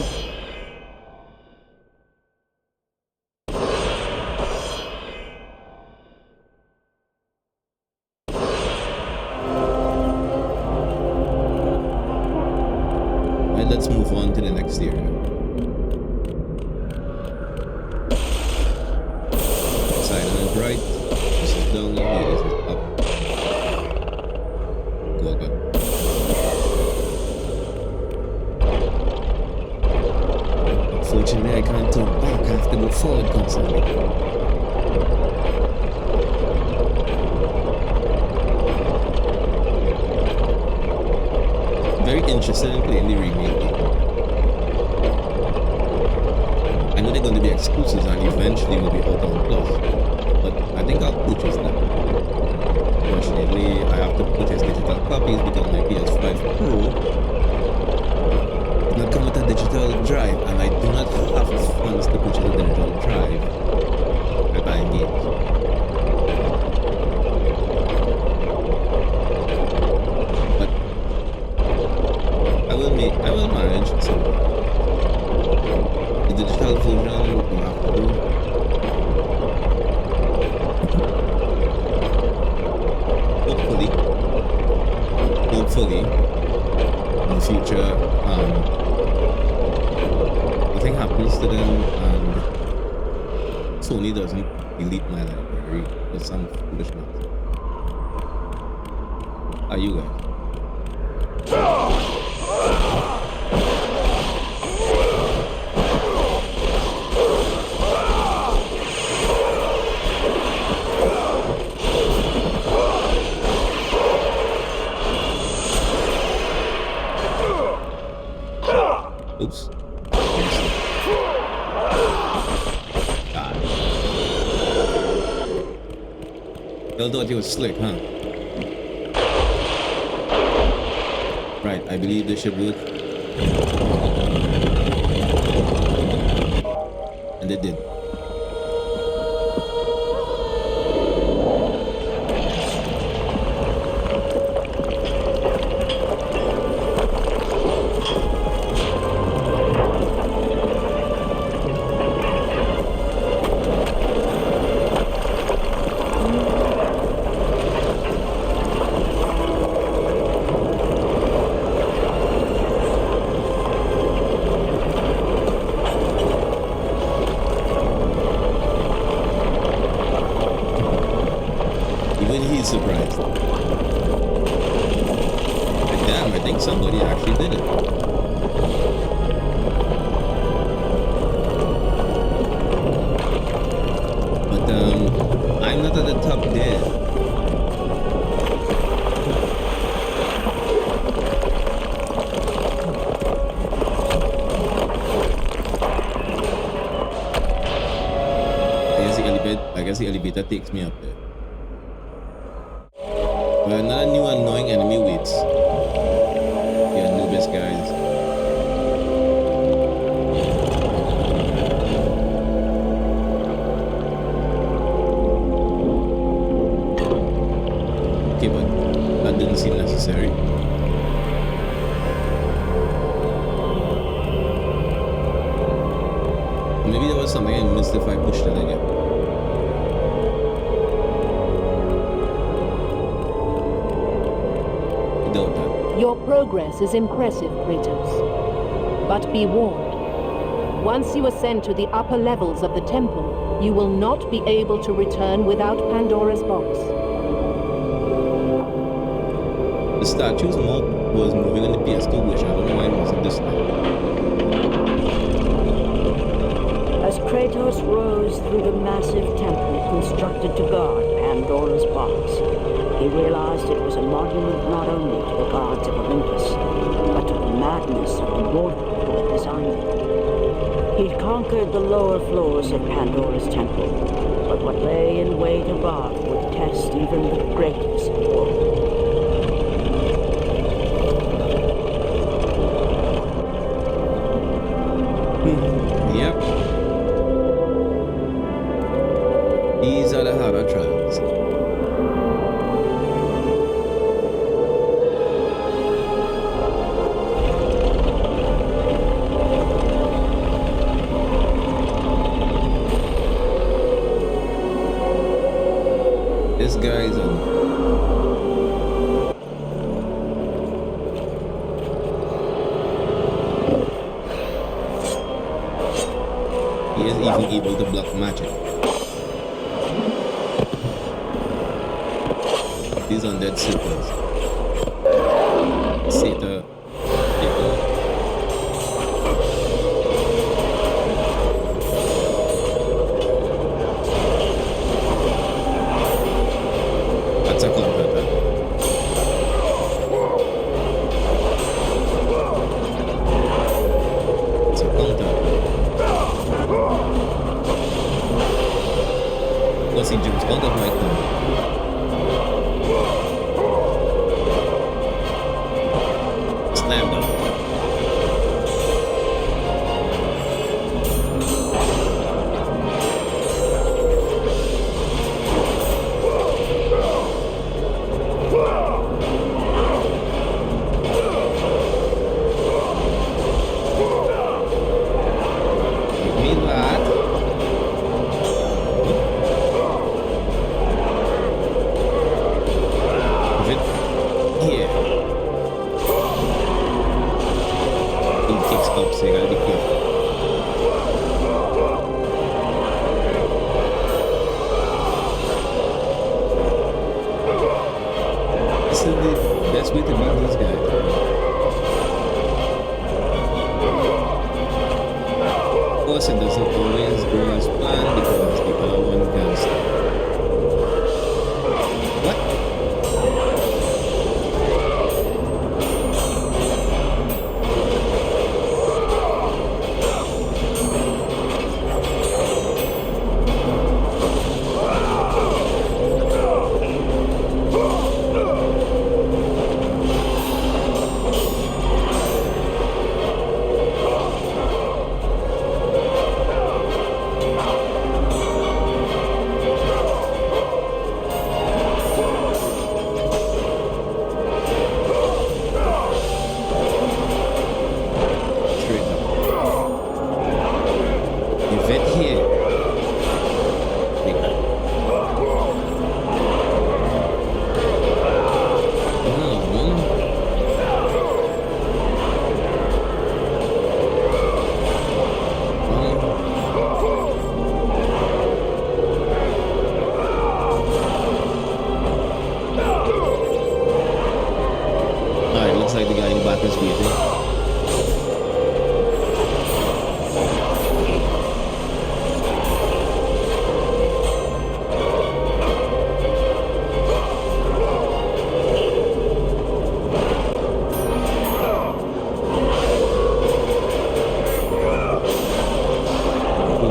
Let's move on to the next area. Side on the right. This is down here. This is up. Go again. Unfortunately, I can't turn back. I have to go forward constantly. Very interested in playing the remake. I know they're going to be exclusives and eventually will be out on Plus, but I think I'll purchase them. Unfortunately, I have to purchase digital copies because my PS5 Pro does not come with a digital drive, and I do not have funds to purchase a digital drive by buying games. I will manage so the digital version will have to do. Hopefully in the future nothing happens to them and Sony doesn't delete my library for some foolishness. Are you guys? Y'all thought he was slick, huh? Right, I believe this should work. And it did. Even he's surprised. But damn, I think somebody actually did it. But I'm not at the top there. I guess the elevator takes me up there. Well, another new annoying enemy waits. The Anubis guys. Okay, but that didn't seem necessary. Maybe there was something I missed if I pushed it again. Your progress is impressive, Kratos. But be warned. Once you ascend to the upper levels of the temple, you will not be able to return without Pandora's box. The statue's mouth was moving on the PS2, which I don't know why it wasn't this time. As Kratos rose through the massive temple constructed to guard Pandora's box, he realized it was a monument not only to the gods of Olympus, but to the madness of the mortal who had designed it. He'd conquered the lower floors of Pandora's temple, but what lay in wait above would test even the greatest warrior. Yep. These are the harder trials. This guy's on. He is even able to block magic. These undead supers. Seta. That's a counter attack. It's a counter attack. Plus he jumps out of my combo. Slam down. Give me that. Here. He kicks up, so you gotta be careful. This is the best way to beat these guys. Of course, it doesn't always go as planned because the other one can stop. What?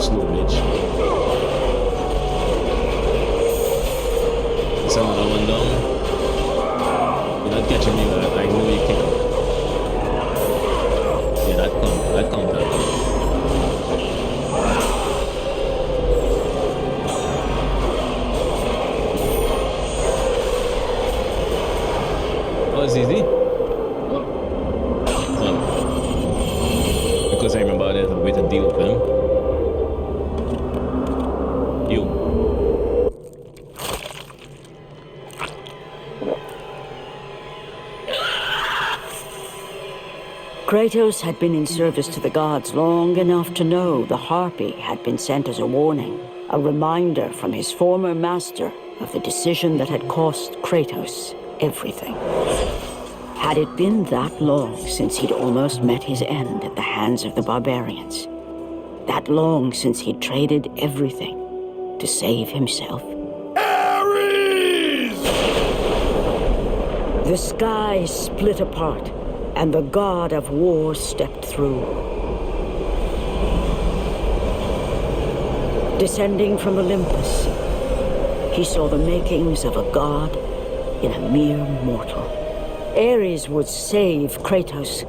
slow, bitch. That's another one down. You're not catching me, but I know you can. Yeah, that count. Oh, it's easy. Well, because I remember there's a way to deal with them. You. Kratos had been in service to the gods long enough to know the Harpy had been sent as a warning, a reminder from his former master of the decision that had cost Kratos everything. Had it been that long since he'd almost met his end at the hands of the barbarians? That long since he'd traded everything to save himself? Ares! The sky split apart, and the god of war stepped through. Descending from Olympus, he saw the makings of a god in a mere mortal. Ares would save Kratos.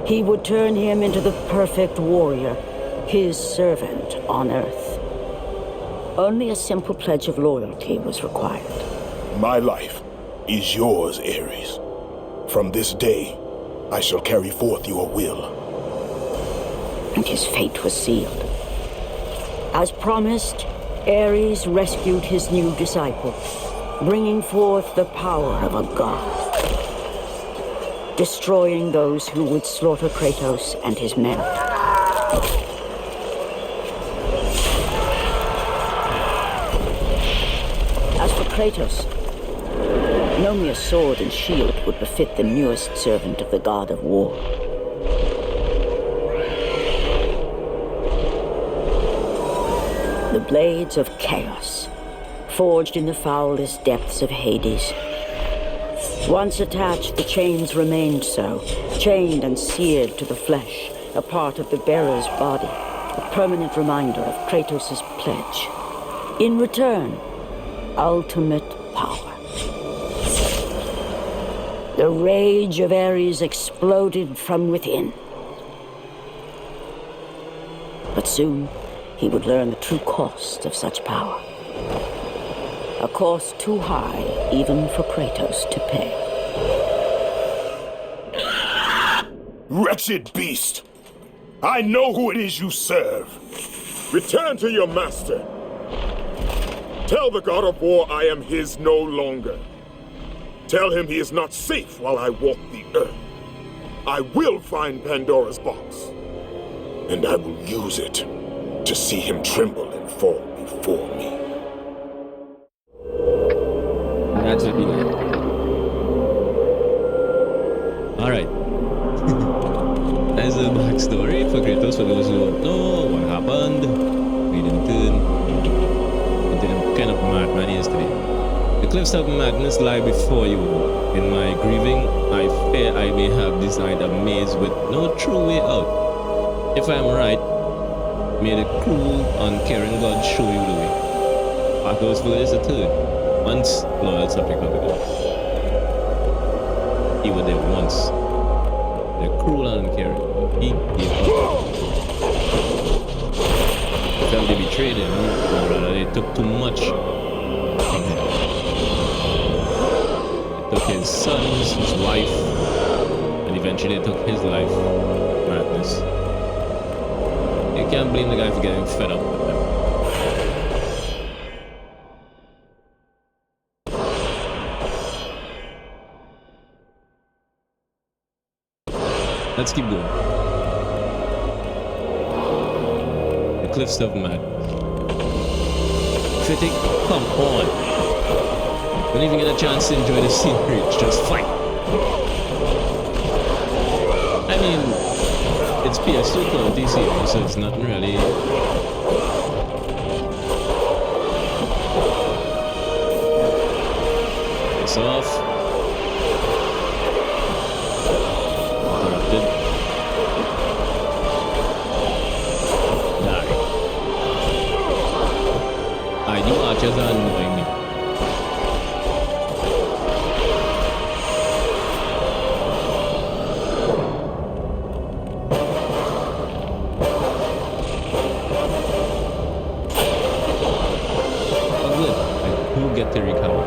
He would turn him into the perfect warrior, his servant on Earth. Only a simple pledge of loyalty was required. My life is yours, Ares. From this day, I shall carry forth your will. And his fate was sealed. As promised, Ares rescued his new disciple, bringing forth the power of a god, destroying those who would slaughter Kratos and his men. As for Kratos, no mere sword and shield would befit the newest servant of the god of war. The blades of chaos, forged in the foulest depths of Hades. Once attached, the chains remained so, chained and seared to the flesh, a part of the bearer's body, a permanent reminder of Kratos' pledge. In return, ultimate power. The rage of Ares exploded from within. But soon, he would learn the true cost of such power. A cost too high even for Kratos to pay. Wretched beast! I know who it is you serve. Return to your master. Tell the god of war I am his no longer. Tell him he is not safe while I walk the earth. I will find Pandora's box, and I will use it to see him tremble and fall before me. That's what we got. Alright. That's the backstory for Kratos, for those who don't know what happened. We didn't turn into the kind of madman he is today. The cliffs of madness lie before you. In my grieving, I fear I may have designed a maze with no true way out. If I am right, may the cruel, uncaring God show you the way. Pathos is the third. Once loyal subject of the gods. He was there once. They're cruel and uncaring, but he gave up. They felt they betrayed him, or rather they took too much from him. They took his sons, his wife, and eventually they took his life. Madness. You can't blame the guy for getting fed up with them. Let's keep going. The cliffs of madness. Critic, come on. Don't even get a chance to enjoy the scenery, just fight. I mean, it's PS2 quality series, so it's not really... It's off. Interrupted. Die. archers are annoying me. Oh good, I do get to recover.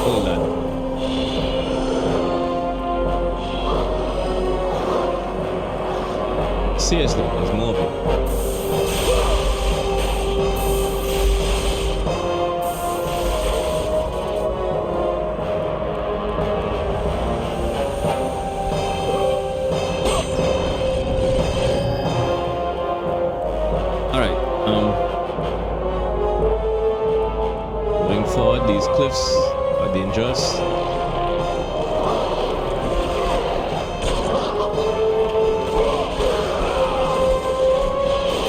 Hold on. Seriously, there's more of it. Alright, moving forward, these cliffs are dangerous.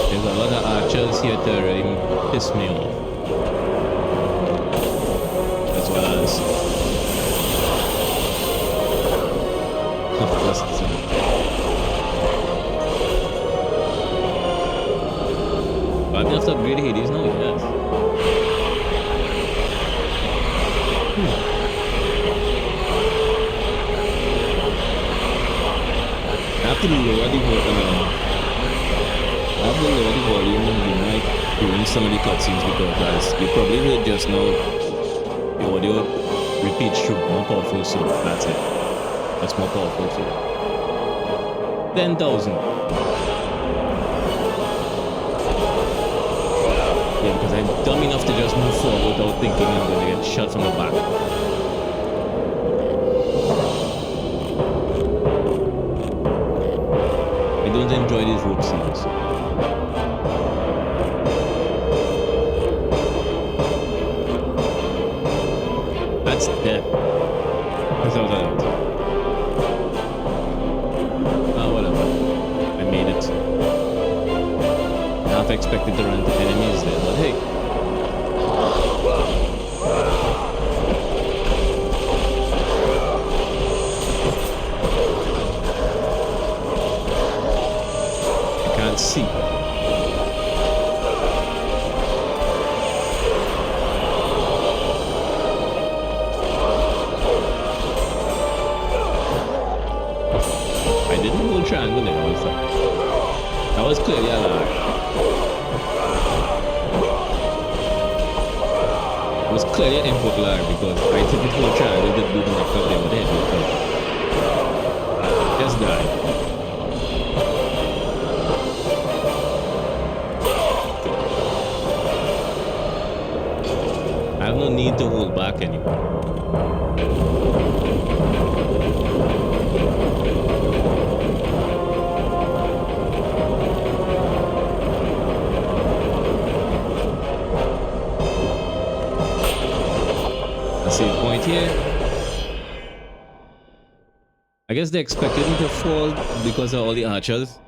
There's a lot of archers here to really piss me off. As well as of course it's I'm gonna have to upgrade Hades now, yes. I have to lower the volume of the mic during some of the cutscenes because as you probably heard just now, the audio repeats through more powerful, so that's it. That's more powerful too. 10,000. Yeah, because I'm dumb enough to just move forward without thinking I'm going to get shot from the back. I don't enjoy these rope scenes. That's death. Without a doubt. Ah, whatever. I made it. Half expected to run into enemies there, but hey. I can't see. I didn't hold triangle there, was that? That was clearly a lag. It was clearly an input lag because I took it full triangle to do the knock up there with it. Just died. I have no need to hold back anymore. Save point here. I guess they expected me to fall because of all the archers.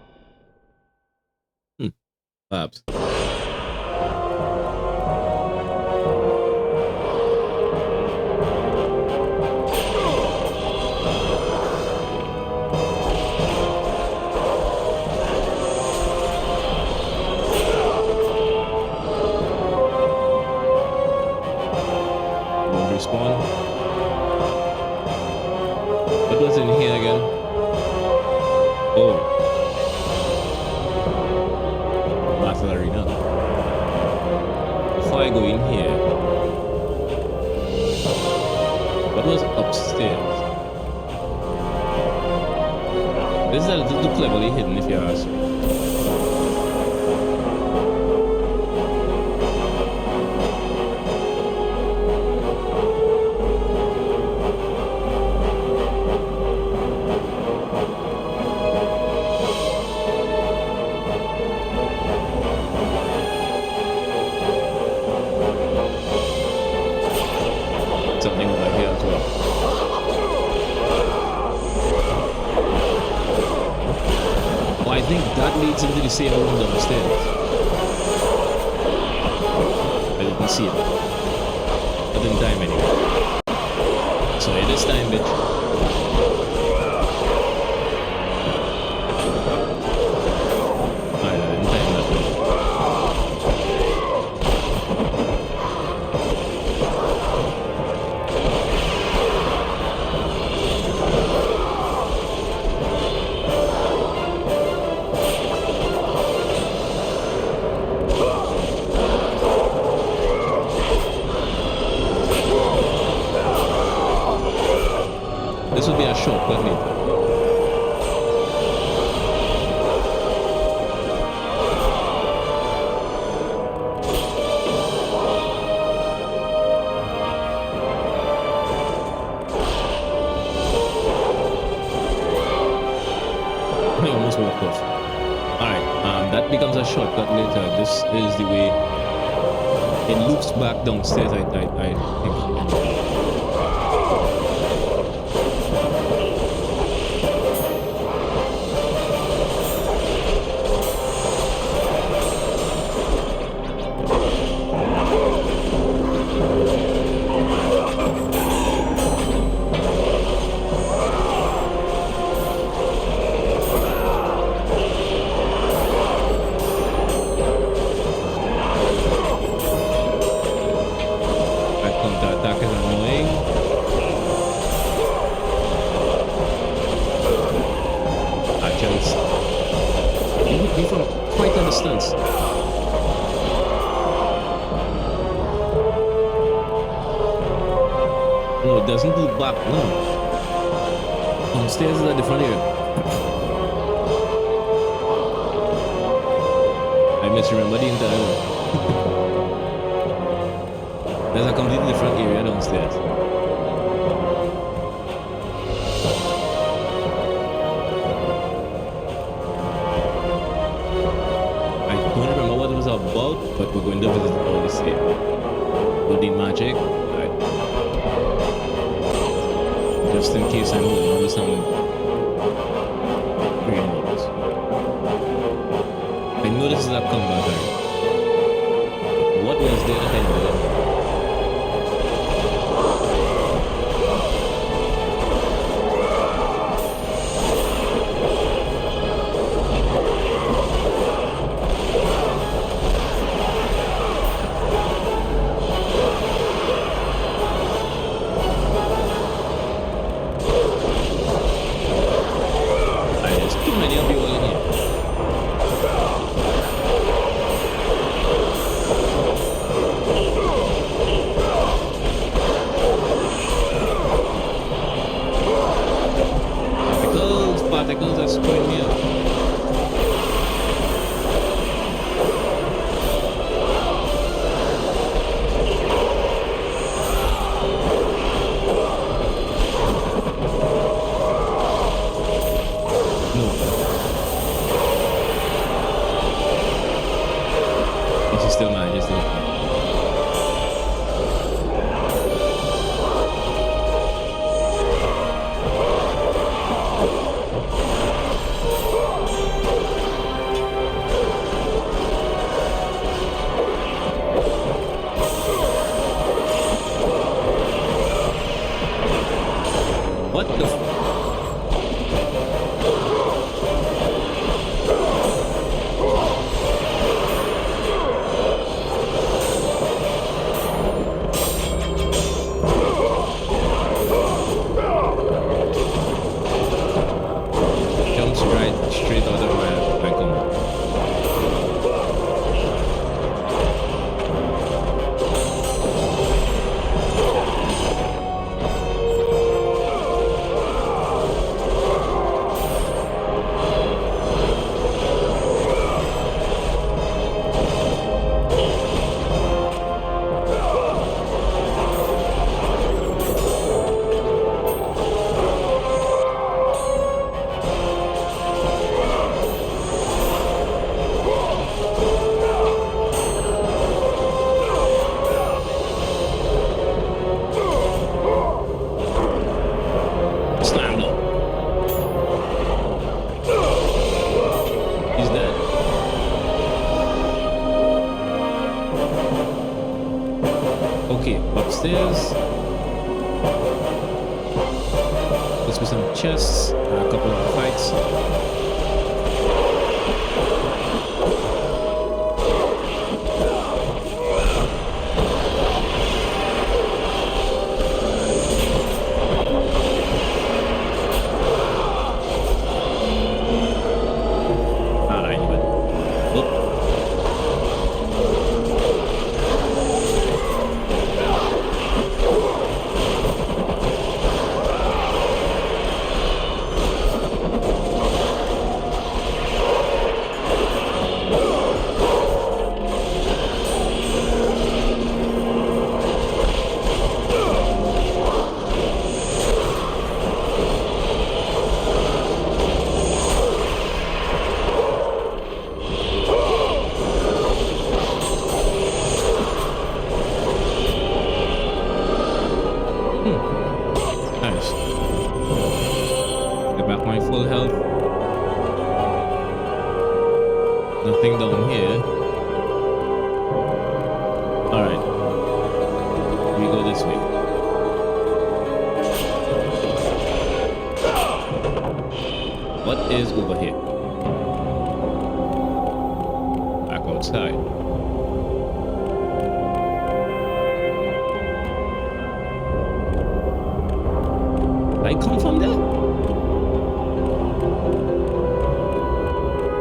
Perhaps. Respawn. What was in here again? Oh. Battle arena. Before I go in here, what was upstairs? This is a little too cleverly hidden if you ask me. Something over here as well. Oh, I think that leads into the same room downstairs. I didn't see it. Not in time anyway. So it is time, bitch. This would be a shortcut later. I almost walked off. Alright, that becomes a shortcut later. This is the way it loops back downstairs, I think. No, it doesn't loop back, no. Downstairs is a different area. I misremember the entire one. There's a completely different area downstairs. I don't remember what it was about, but we're going to visit all this here. Do the magic. Just in case I'm holding on to some green ones. I know this is a combat area. What was there that I knew? Particles are screwing me up. No. But she still manages to hit me. What the f- Jumps right straight out of my combo. Okay, upstairs. Let's do some chests and a couple of fights. my full health. Nothing down here. Alright. We go this way. What is over here? Back outside. I come from there?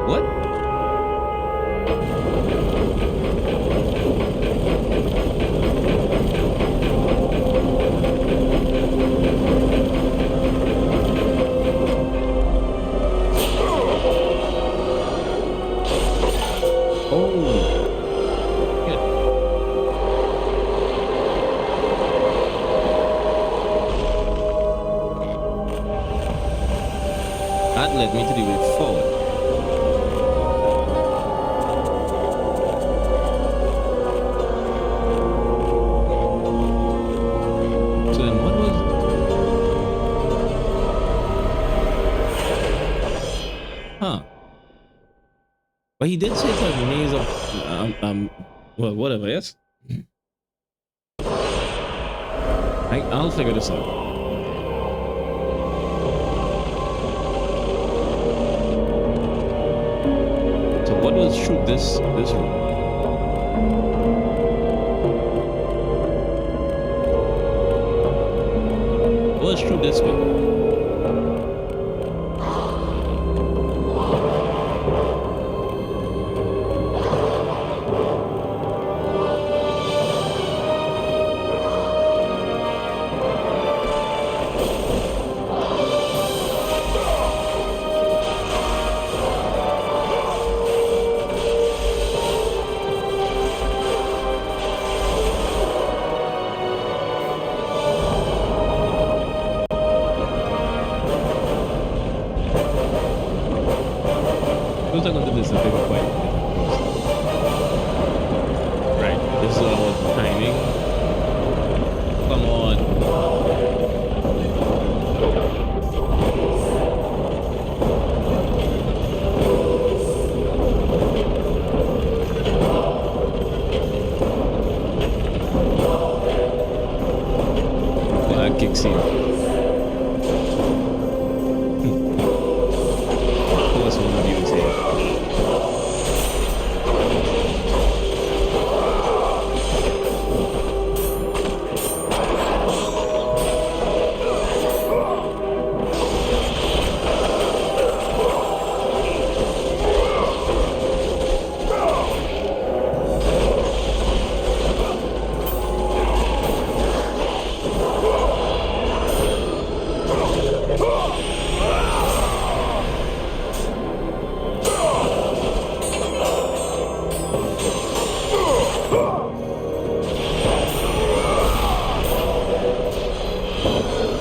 What? That led me to the way forward. So then what was... Huh. But he did say it's a maze of... well, whatever, yes? I'll figure this out. What was through this room? What was through this way? We'll talk about this a bit quite. Right, this is all about timing. Come on. Well, that kicks in. What's one of you say?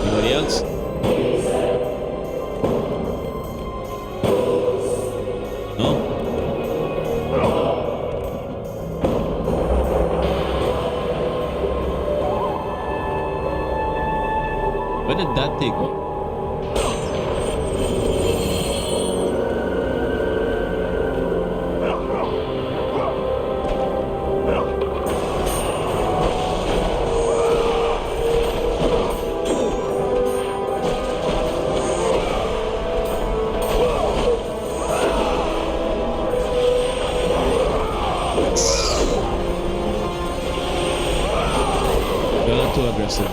Anybody else? No? Where did that take me? You're not too aggressive.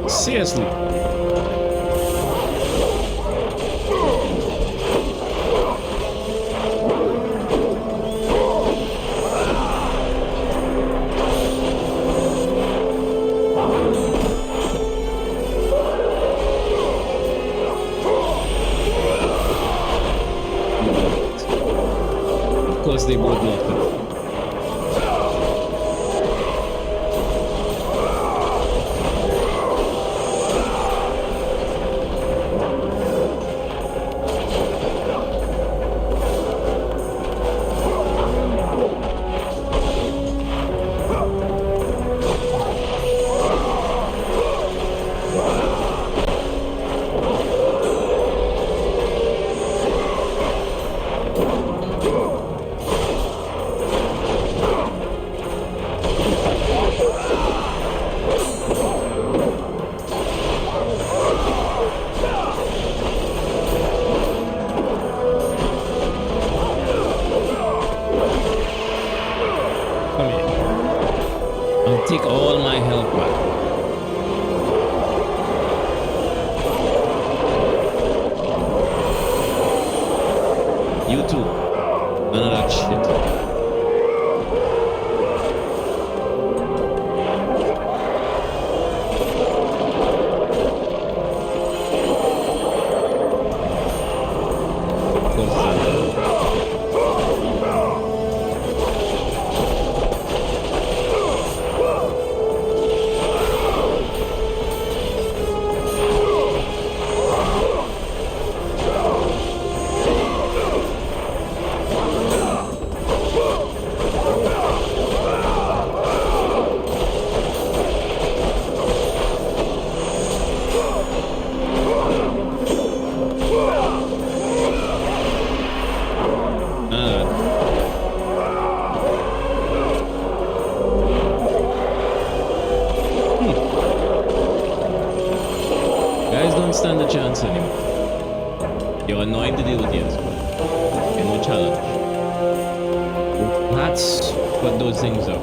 Seriously. Of course they both blocked it. take all my health back. You too. None of that shit. Guys don't stand a chance anymore. You're annoying to deal with, yes, but you're no challenge. That's what those things are.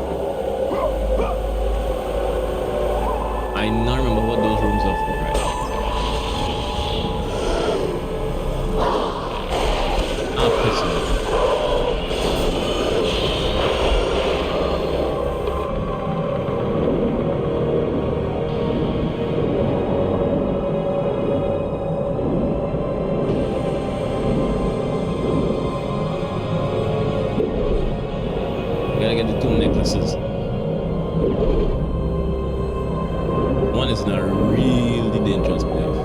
I now remember what those rooms are for, right? Ah, piss me. Gotta get the two necklaces. One is in a really dangerous place.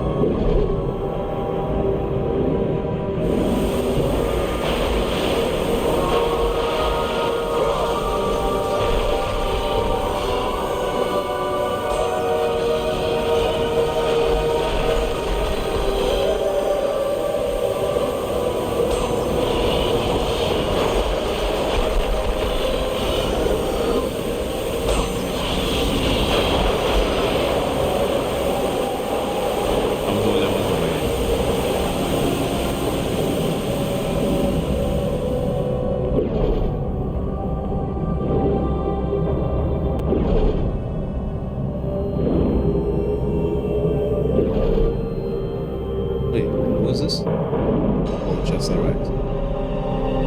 Wait, what was this? Oh, just alright.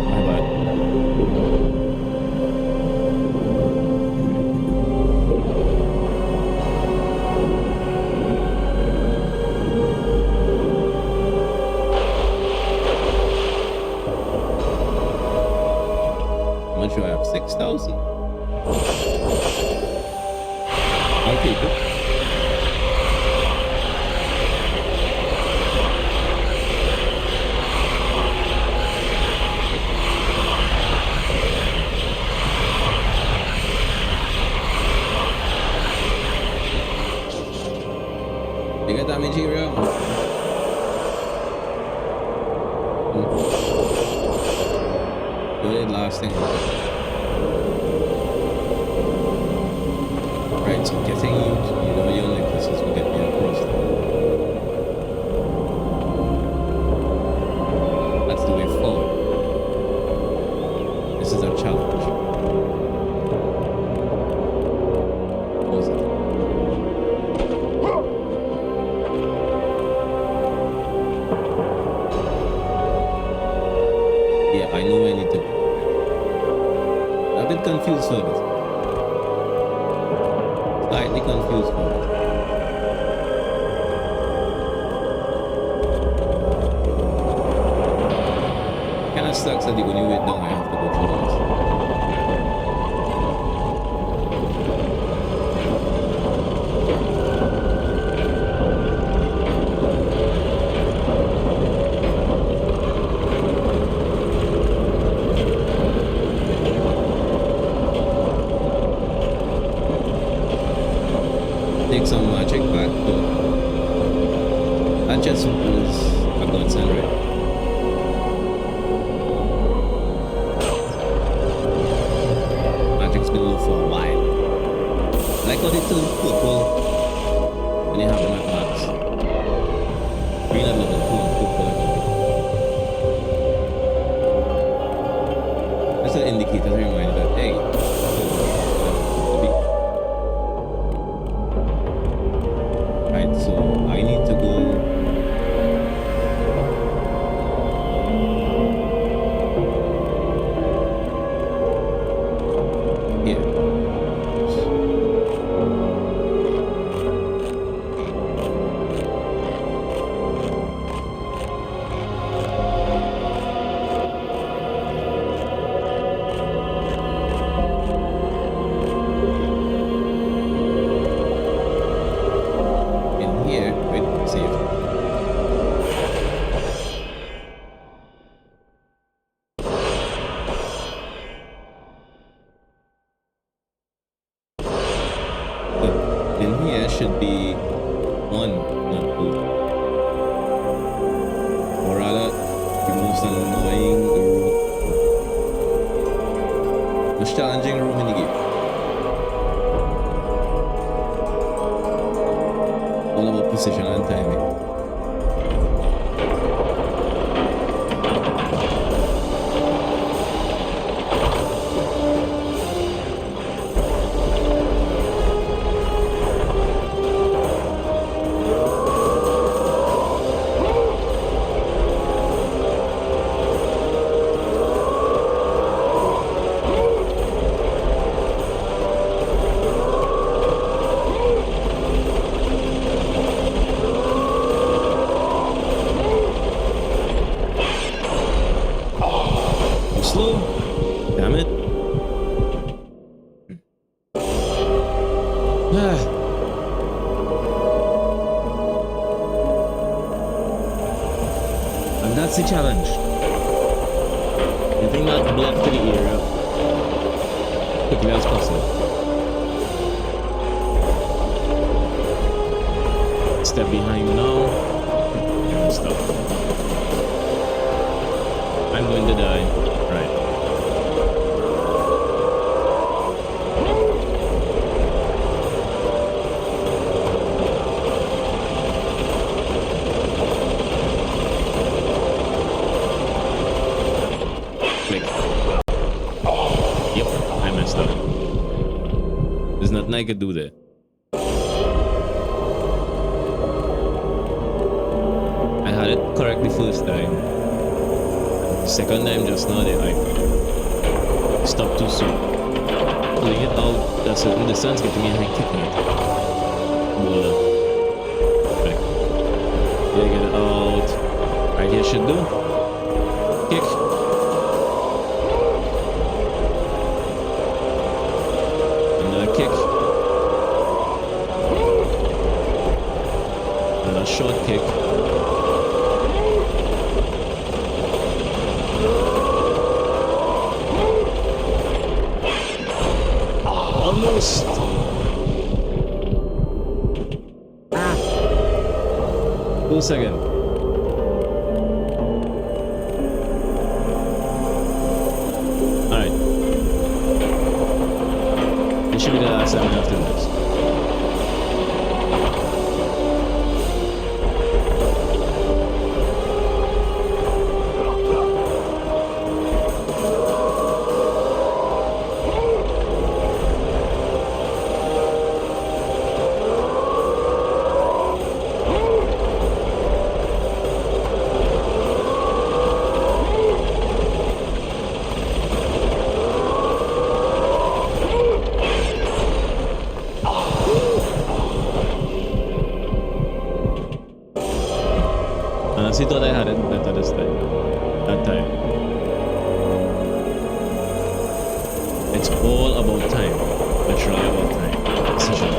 My bad. How much do I have? 6,000? I'll keep it. You got damage here, bro? Good last thing. Right, so getting you know your necklaces will get me across there. That's the way forward. This is a challenge. What was it? Yeah, I know where I need to be. I've been confused for it. Slightly confused for it. Kinda sucks that when you wait down, I have to go through this. Take some magic back, but that just was a godsend, right? Magic's been low for a while. Like how they turn purple when you have them at max. Green at level 2 and purple at level 2. That's an indicator to remind that, hey, should be 1, not 2. Or rather, the most annoying room. Most challenging room in the game. All about precision and timing. That's the challenge. You think that block to the area quickly as possible. Step behind now. And stop. I'm going to die. Right. There's nothing I could do there. I had it correct the first time. Second time just now I stopped too soon. Pulling it out a certain distance, getting me a high kicking it. Boulder. Back. Yeah, get it out. Right here should do. Kick. Kick. Another short kick. Almost. Ah. 2 seconds. Alright. It should be the last time I have to do this. I thought I had it better this time. That time. It's all about time. Literally about time. Precision.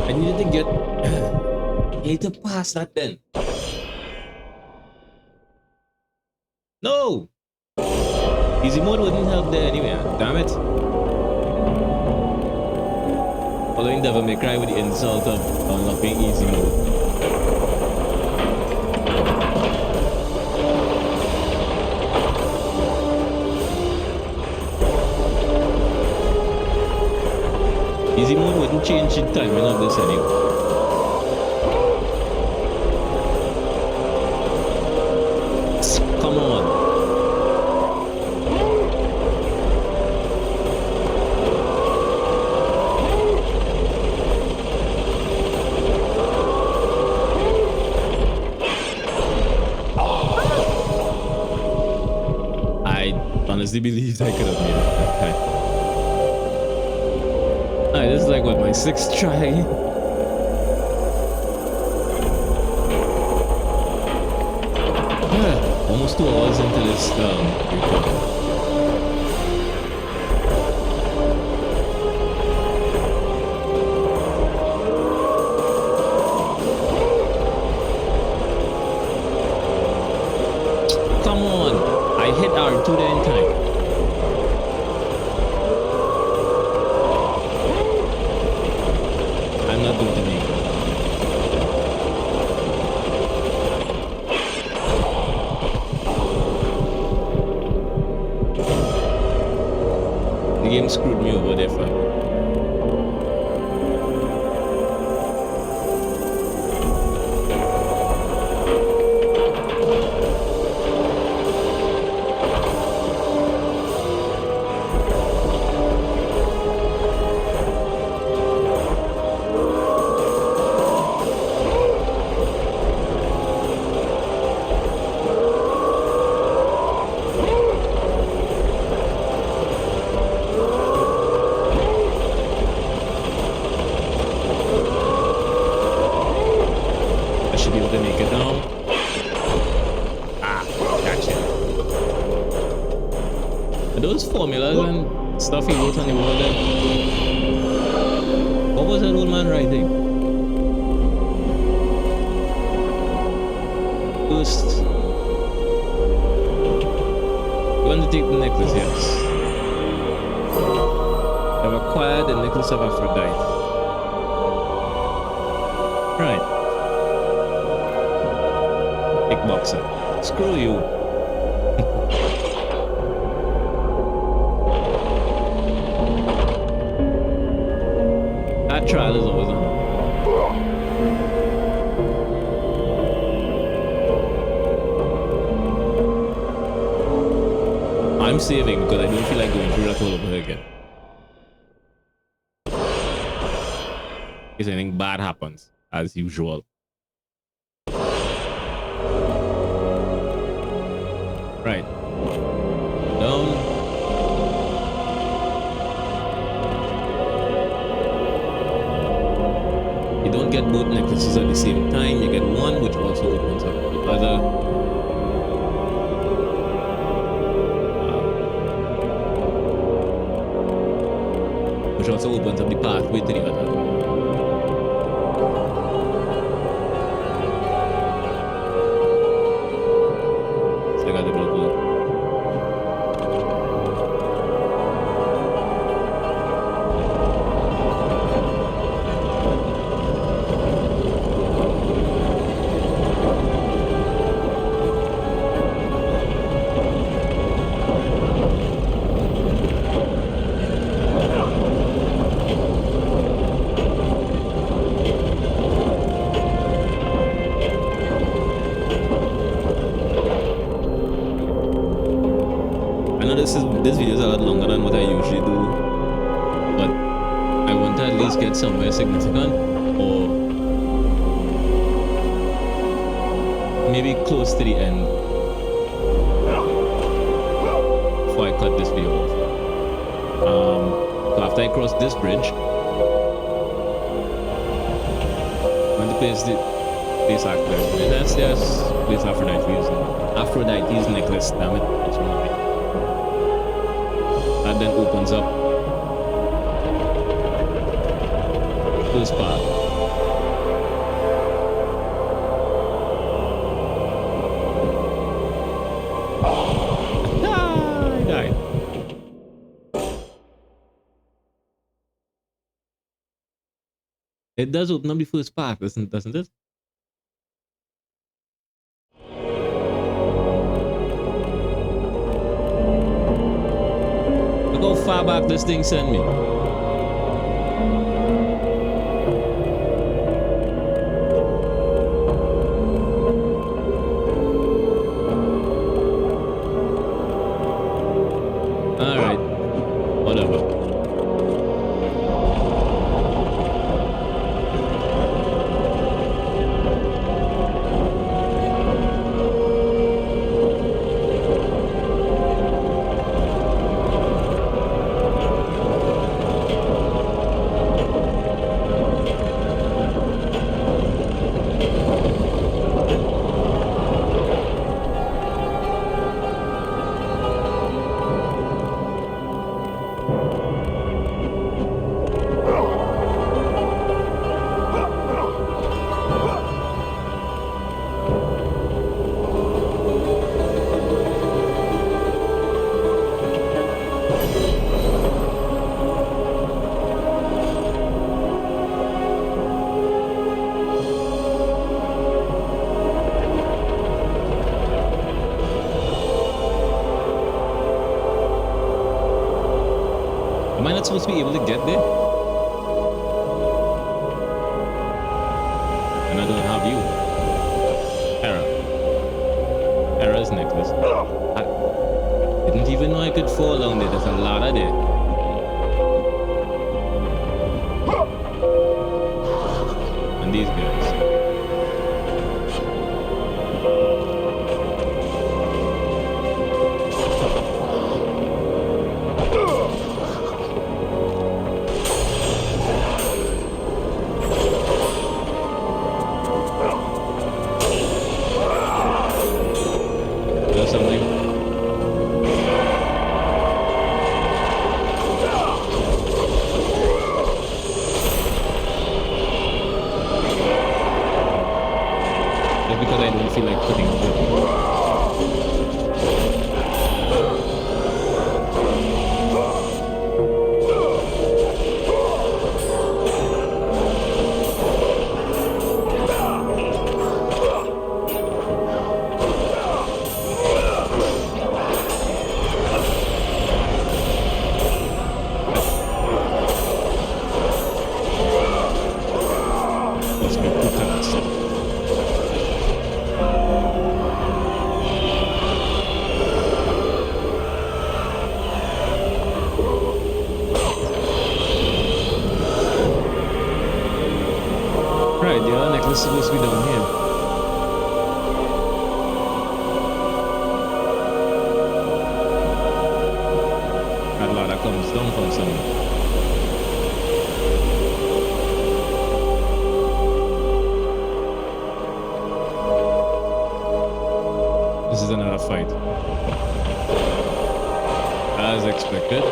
I needed to get I need to pass that then. No! Easy mode wouldn't help there anyway, damn it. Following Devil May Cry with the insult of unlocking easy mode. Easy mode wouldn't change the timing of this anyway. Come on. I honestly believed I could have made it that time. Alright, this is like what, my 6th try? Almost 2 hours into this recording. Come on! I hit R2 there in time. I'm not going to make it. The game screwed me over there, fam. Those formulas and stuff he wrote on the wall there. What was that old man writing? First, you want to take the necklace, yes. I've acquired the necklace of Aphrodite. Right. Kickboxer. Screw you. That trial is always on. I'm saving because I don't feel like going through that all over again. In case anything bad happens, as usual. Right. Down. You don't get both necklaces at the same time. You get one, which also opens up the other. Which also opens up the pathway to the other. So I got the blue. This video is a lot longer than what I usually do, but I want to at least get somewhere significant, or maybe close to the end before I cut this video off. So after I cross this bridge, I want to place the place Aphrodite. That's place Aphrodite's necklace. Damn it, that's one of it. That then opens up this part. I died. It does open up the first part, doesn't it? How far back this thing sent me. Alright, whatever. Am I not supposed to be able to get there? And I don't have you. Era's necklace. I didn't even know I could fall down there. There's a ladder there. And these guys. There's something. Just because I don't feel like putting it there. Must be too fast. Right, the other necklace is supposed to be down here. That ladder comes down from somewhere. This is another fight. As expected.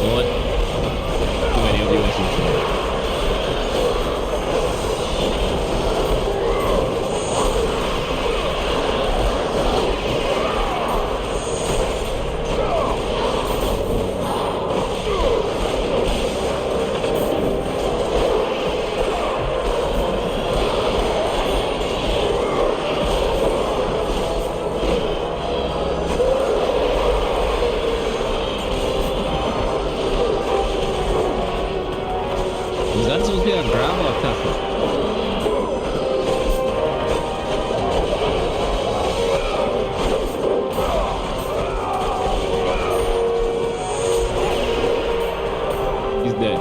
What? Too many of you are shooting. Was that supposed to be a grab or a tackle? He's dead.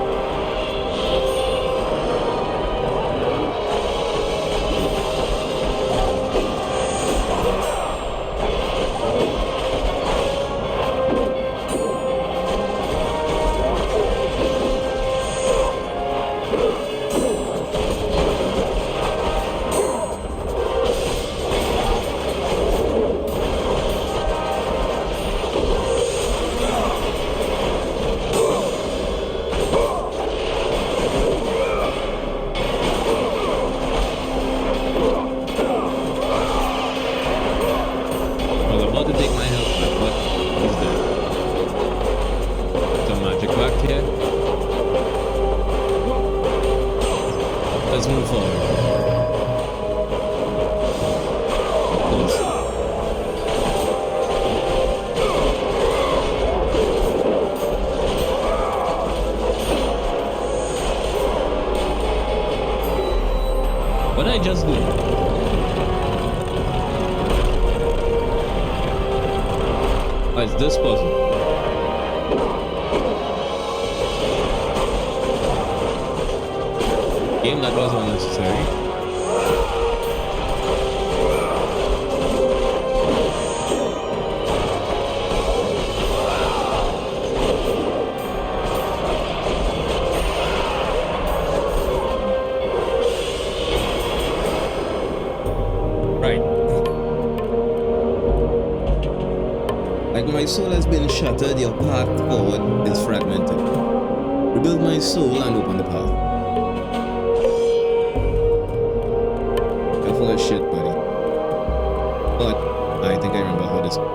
I was about to take my health back, but he's dead. Some magic back here. Let's move forward. Of course. What did I just do? Oh, it's this puzzle. Game that was unnecessary. Right. Like my soul has been shattered, your path forward is fragmented. Rebuild my soul and open the path. You're full of shit, buddy. But I think I remember how this goes.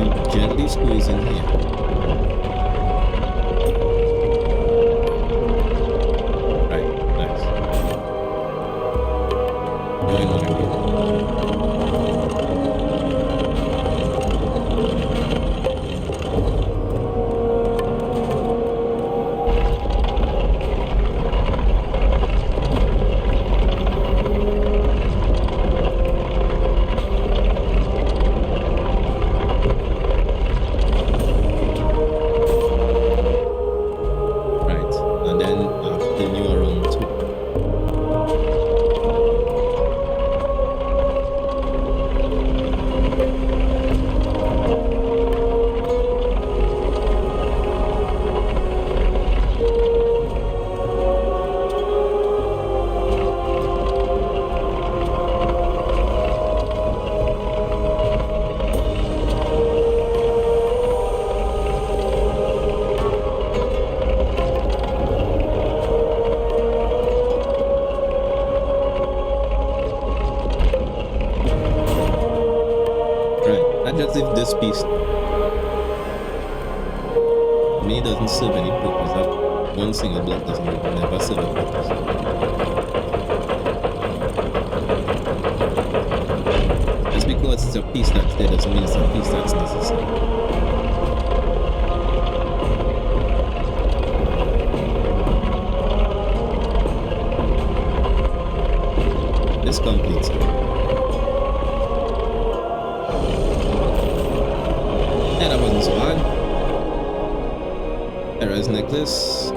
You gently squeeze in here. Right, nice. Doing more here. As if this piece, I mean, it doesn't serve any purpose. That one single block doesn't never serve a purpose. Just because it's a piece that's there doesn't mean it's a piece that's necessary. This completes it. Yeah, that wasn't so hard. Hera's necklace.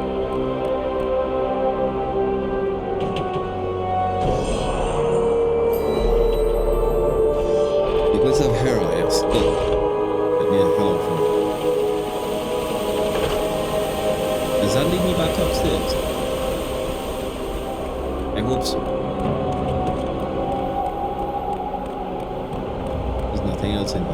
Necklace of Hera, yes. Good. Let me hello from it. Does that lead me back upstairs? I hope so. There's nothing else in here.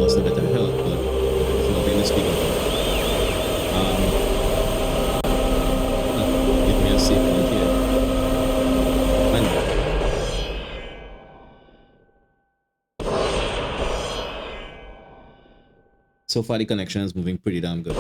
A bit of help, but there's nothing to speak of. Give me a safe point here. I know. So far the connection is moving pretty damn good.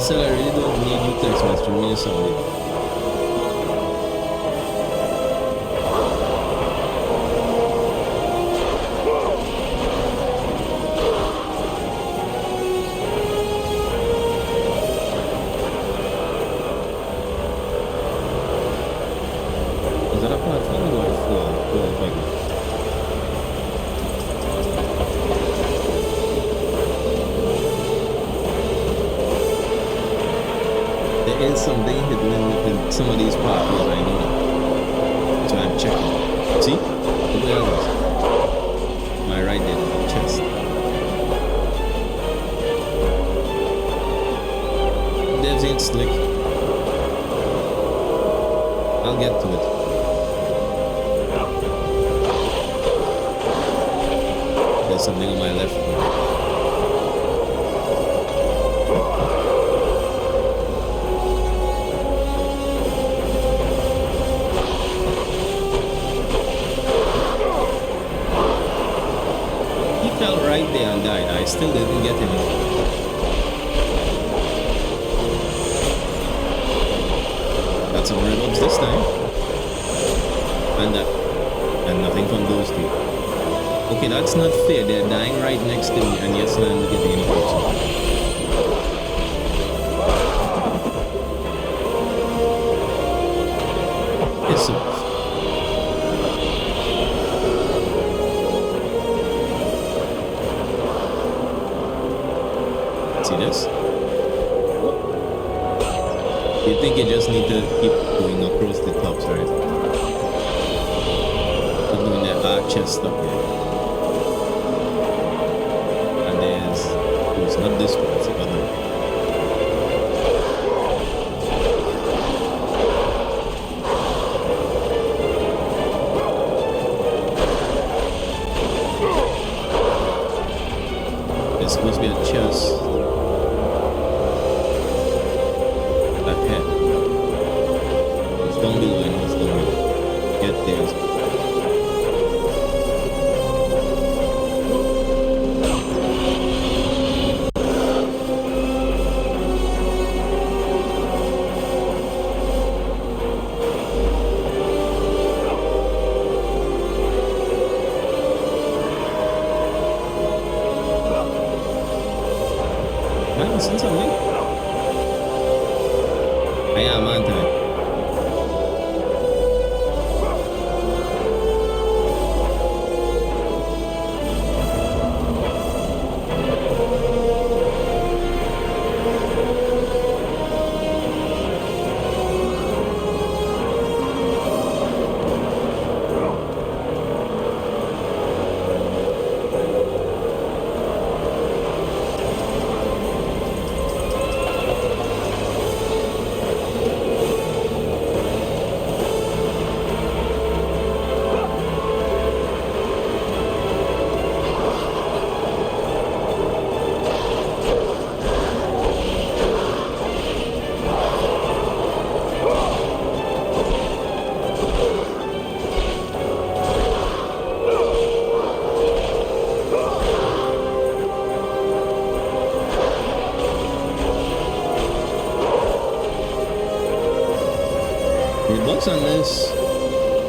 I really don't need you text message me or something. Is that a platform or a floor? There is something hidden in some of these pathways, I know that. So I'm checking. See? Look at that. My right there is the chest. Devs ain't slick. I'll get to it. There's something on my left. died. I still didn't get him. Got some red orbs this time. And nothing from those two. Okay, that's not fair. They're dying right next to me, and yet still I'm not getting any points. Yes, sir. See this? You think you just need to keep going across the tops, right? Keep doing that archer stuff here. And it's not this one, it's the other one. There's supposed to be a chest ahead. It's down below, and it's down below. Get there. Man, seen something? I am, aren't I?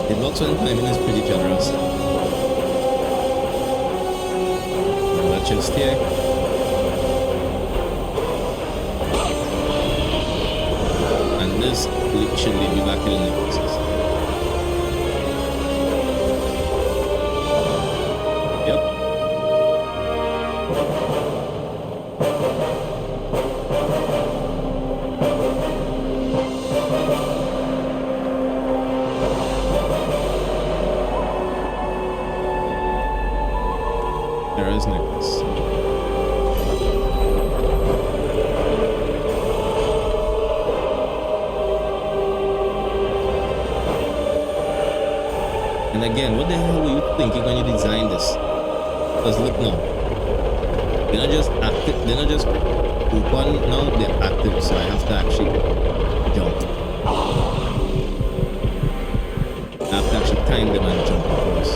The box on timing is pretty generous. Another chest here. And this should lead me back to the necklaces. Yep. His necklace. And again, what the hell were you thinking when you designed this? Because look now, they're not just active, they're not just open, now they're active, so I have to actually jump. I have to actually time them and jump across.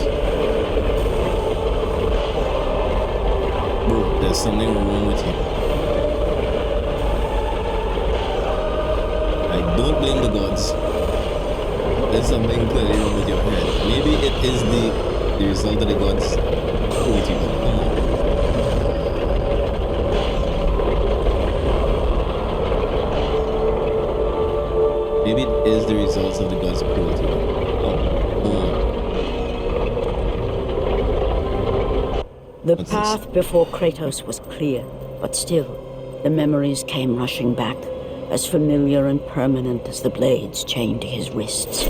There's something wrong with you. I don't blame the gods. There's something clearly wrong with your head. Maybe it is the result of the gods' cruelty, but come on. Maybe it is the results of the gods' cruelty. The path before Kratos was clear, but still, the memories came rushing back, as familiar and permanent as the blades chained to his wrists.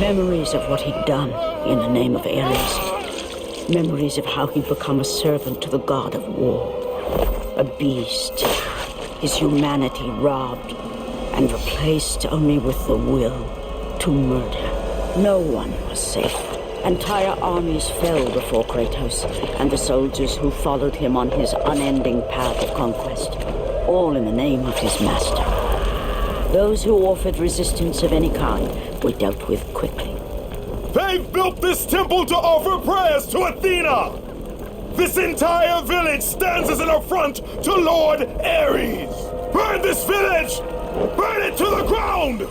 Memories of what he'd done in the name of Ares. Memories of how he'd become a servant to the god of war. A beast, his humanity robbed and replaced only with the will to murder. No one was safe. Entire armies fell before Kratos and the soldiers who followed him on his unending path of conquest, all in the name of his master. Those who offered resistance of any kind were dealt with quickly. They've built this temple to offer prayers to Athena! This entire village stands as an affront to Lord Ares! Burn this village! Burn it to the ground!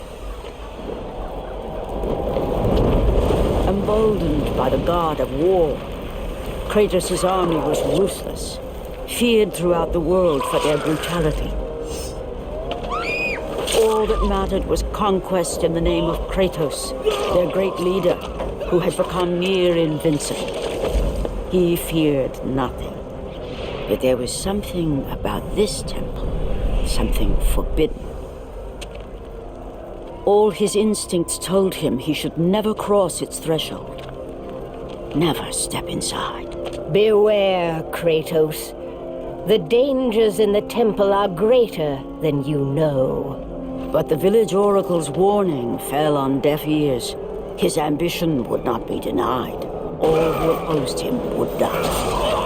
Emboldened by the god of war, Kratos' army was ruthless, feared throughout the world for their brutality. All that mattered was conquest in the name of Kratos, their great leader, who had become near invincible. He feared nothing. But there was something about this temple, something forbidden. All his instincts told him he should never cross its threshold. Never step inside. Beware, Kratos. The dangers in the temple are greater than you know. But the village oracle's warning fell on deaf ears. His ambition would not be denied. All who opposed him would die.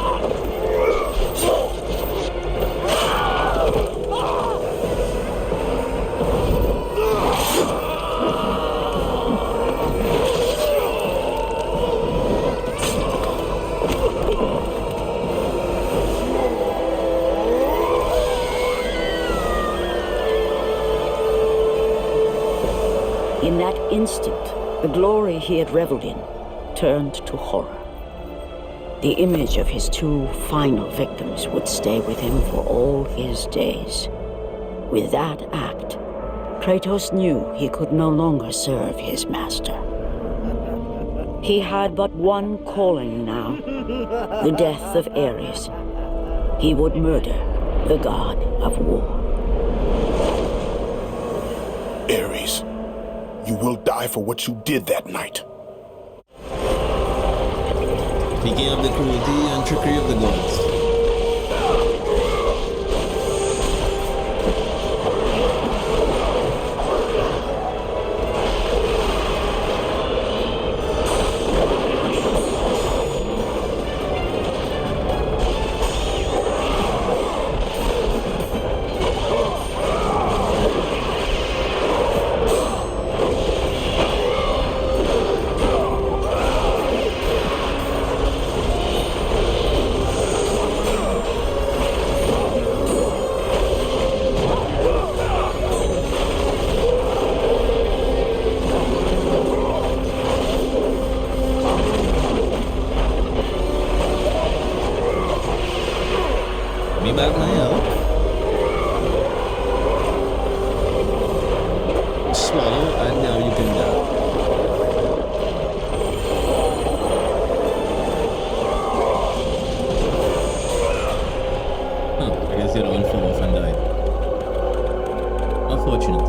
In that instant, the glory he had reveled in turned to horror. The image of his two final victims would stay with him for all his days. With that act, Kratos knew he could no longer serve his master. He had but one calling now, the death of Ares. He would murder the god of war. Ares, you will die for what you did that night. Speaking of the cruelty and trickery of the gods. Me back now. Swallow and now you can die. Huh, I guess the other one fell off and died. Unfortunate.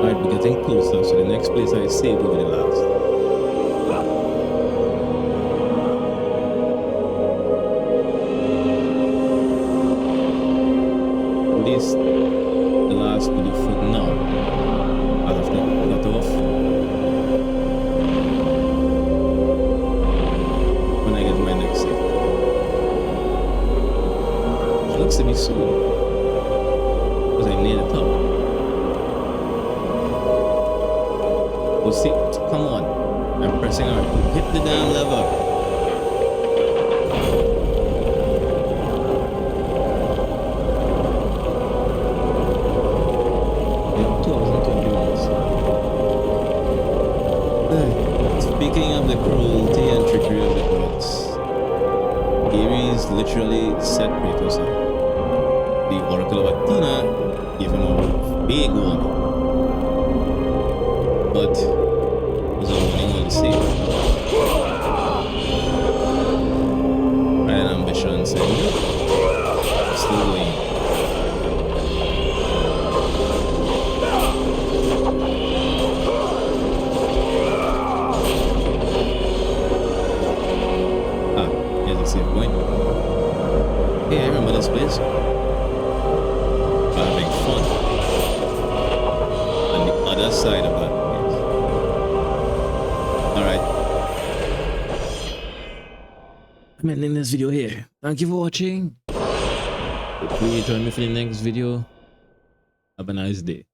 Alright, we're getting closer, so the next place I saved will be the last. At least the last will be for now. I'll have to cut off when I get my next save. It looks to be soon. Because I need it up. Well, see, come on. I'm pressing R. Hit the damn lever. Yeah, 2021. Speaking of the cruelty and trickery of the gods, Ares literally set Kratos up. The Oracle of Athena gave him a big warning. But it was a warning all the same. Right, an ambition saying, nope, still going. Ah, here's the save point. Hey, I remember this place. We're having fun. On the other side of that. Alright. I'm ending this video here. Thank you for watching. Hopefully you join me for the next video. Have a nice day.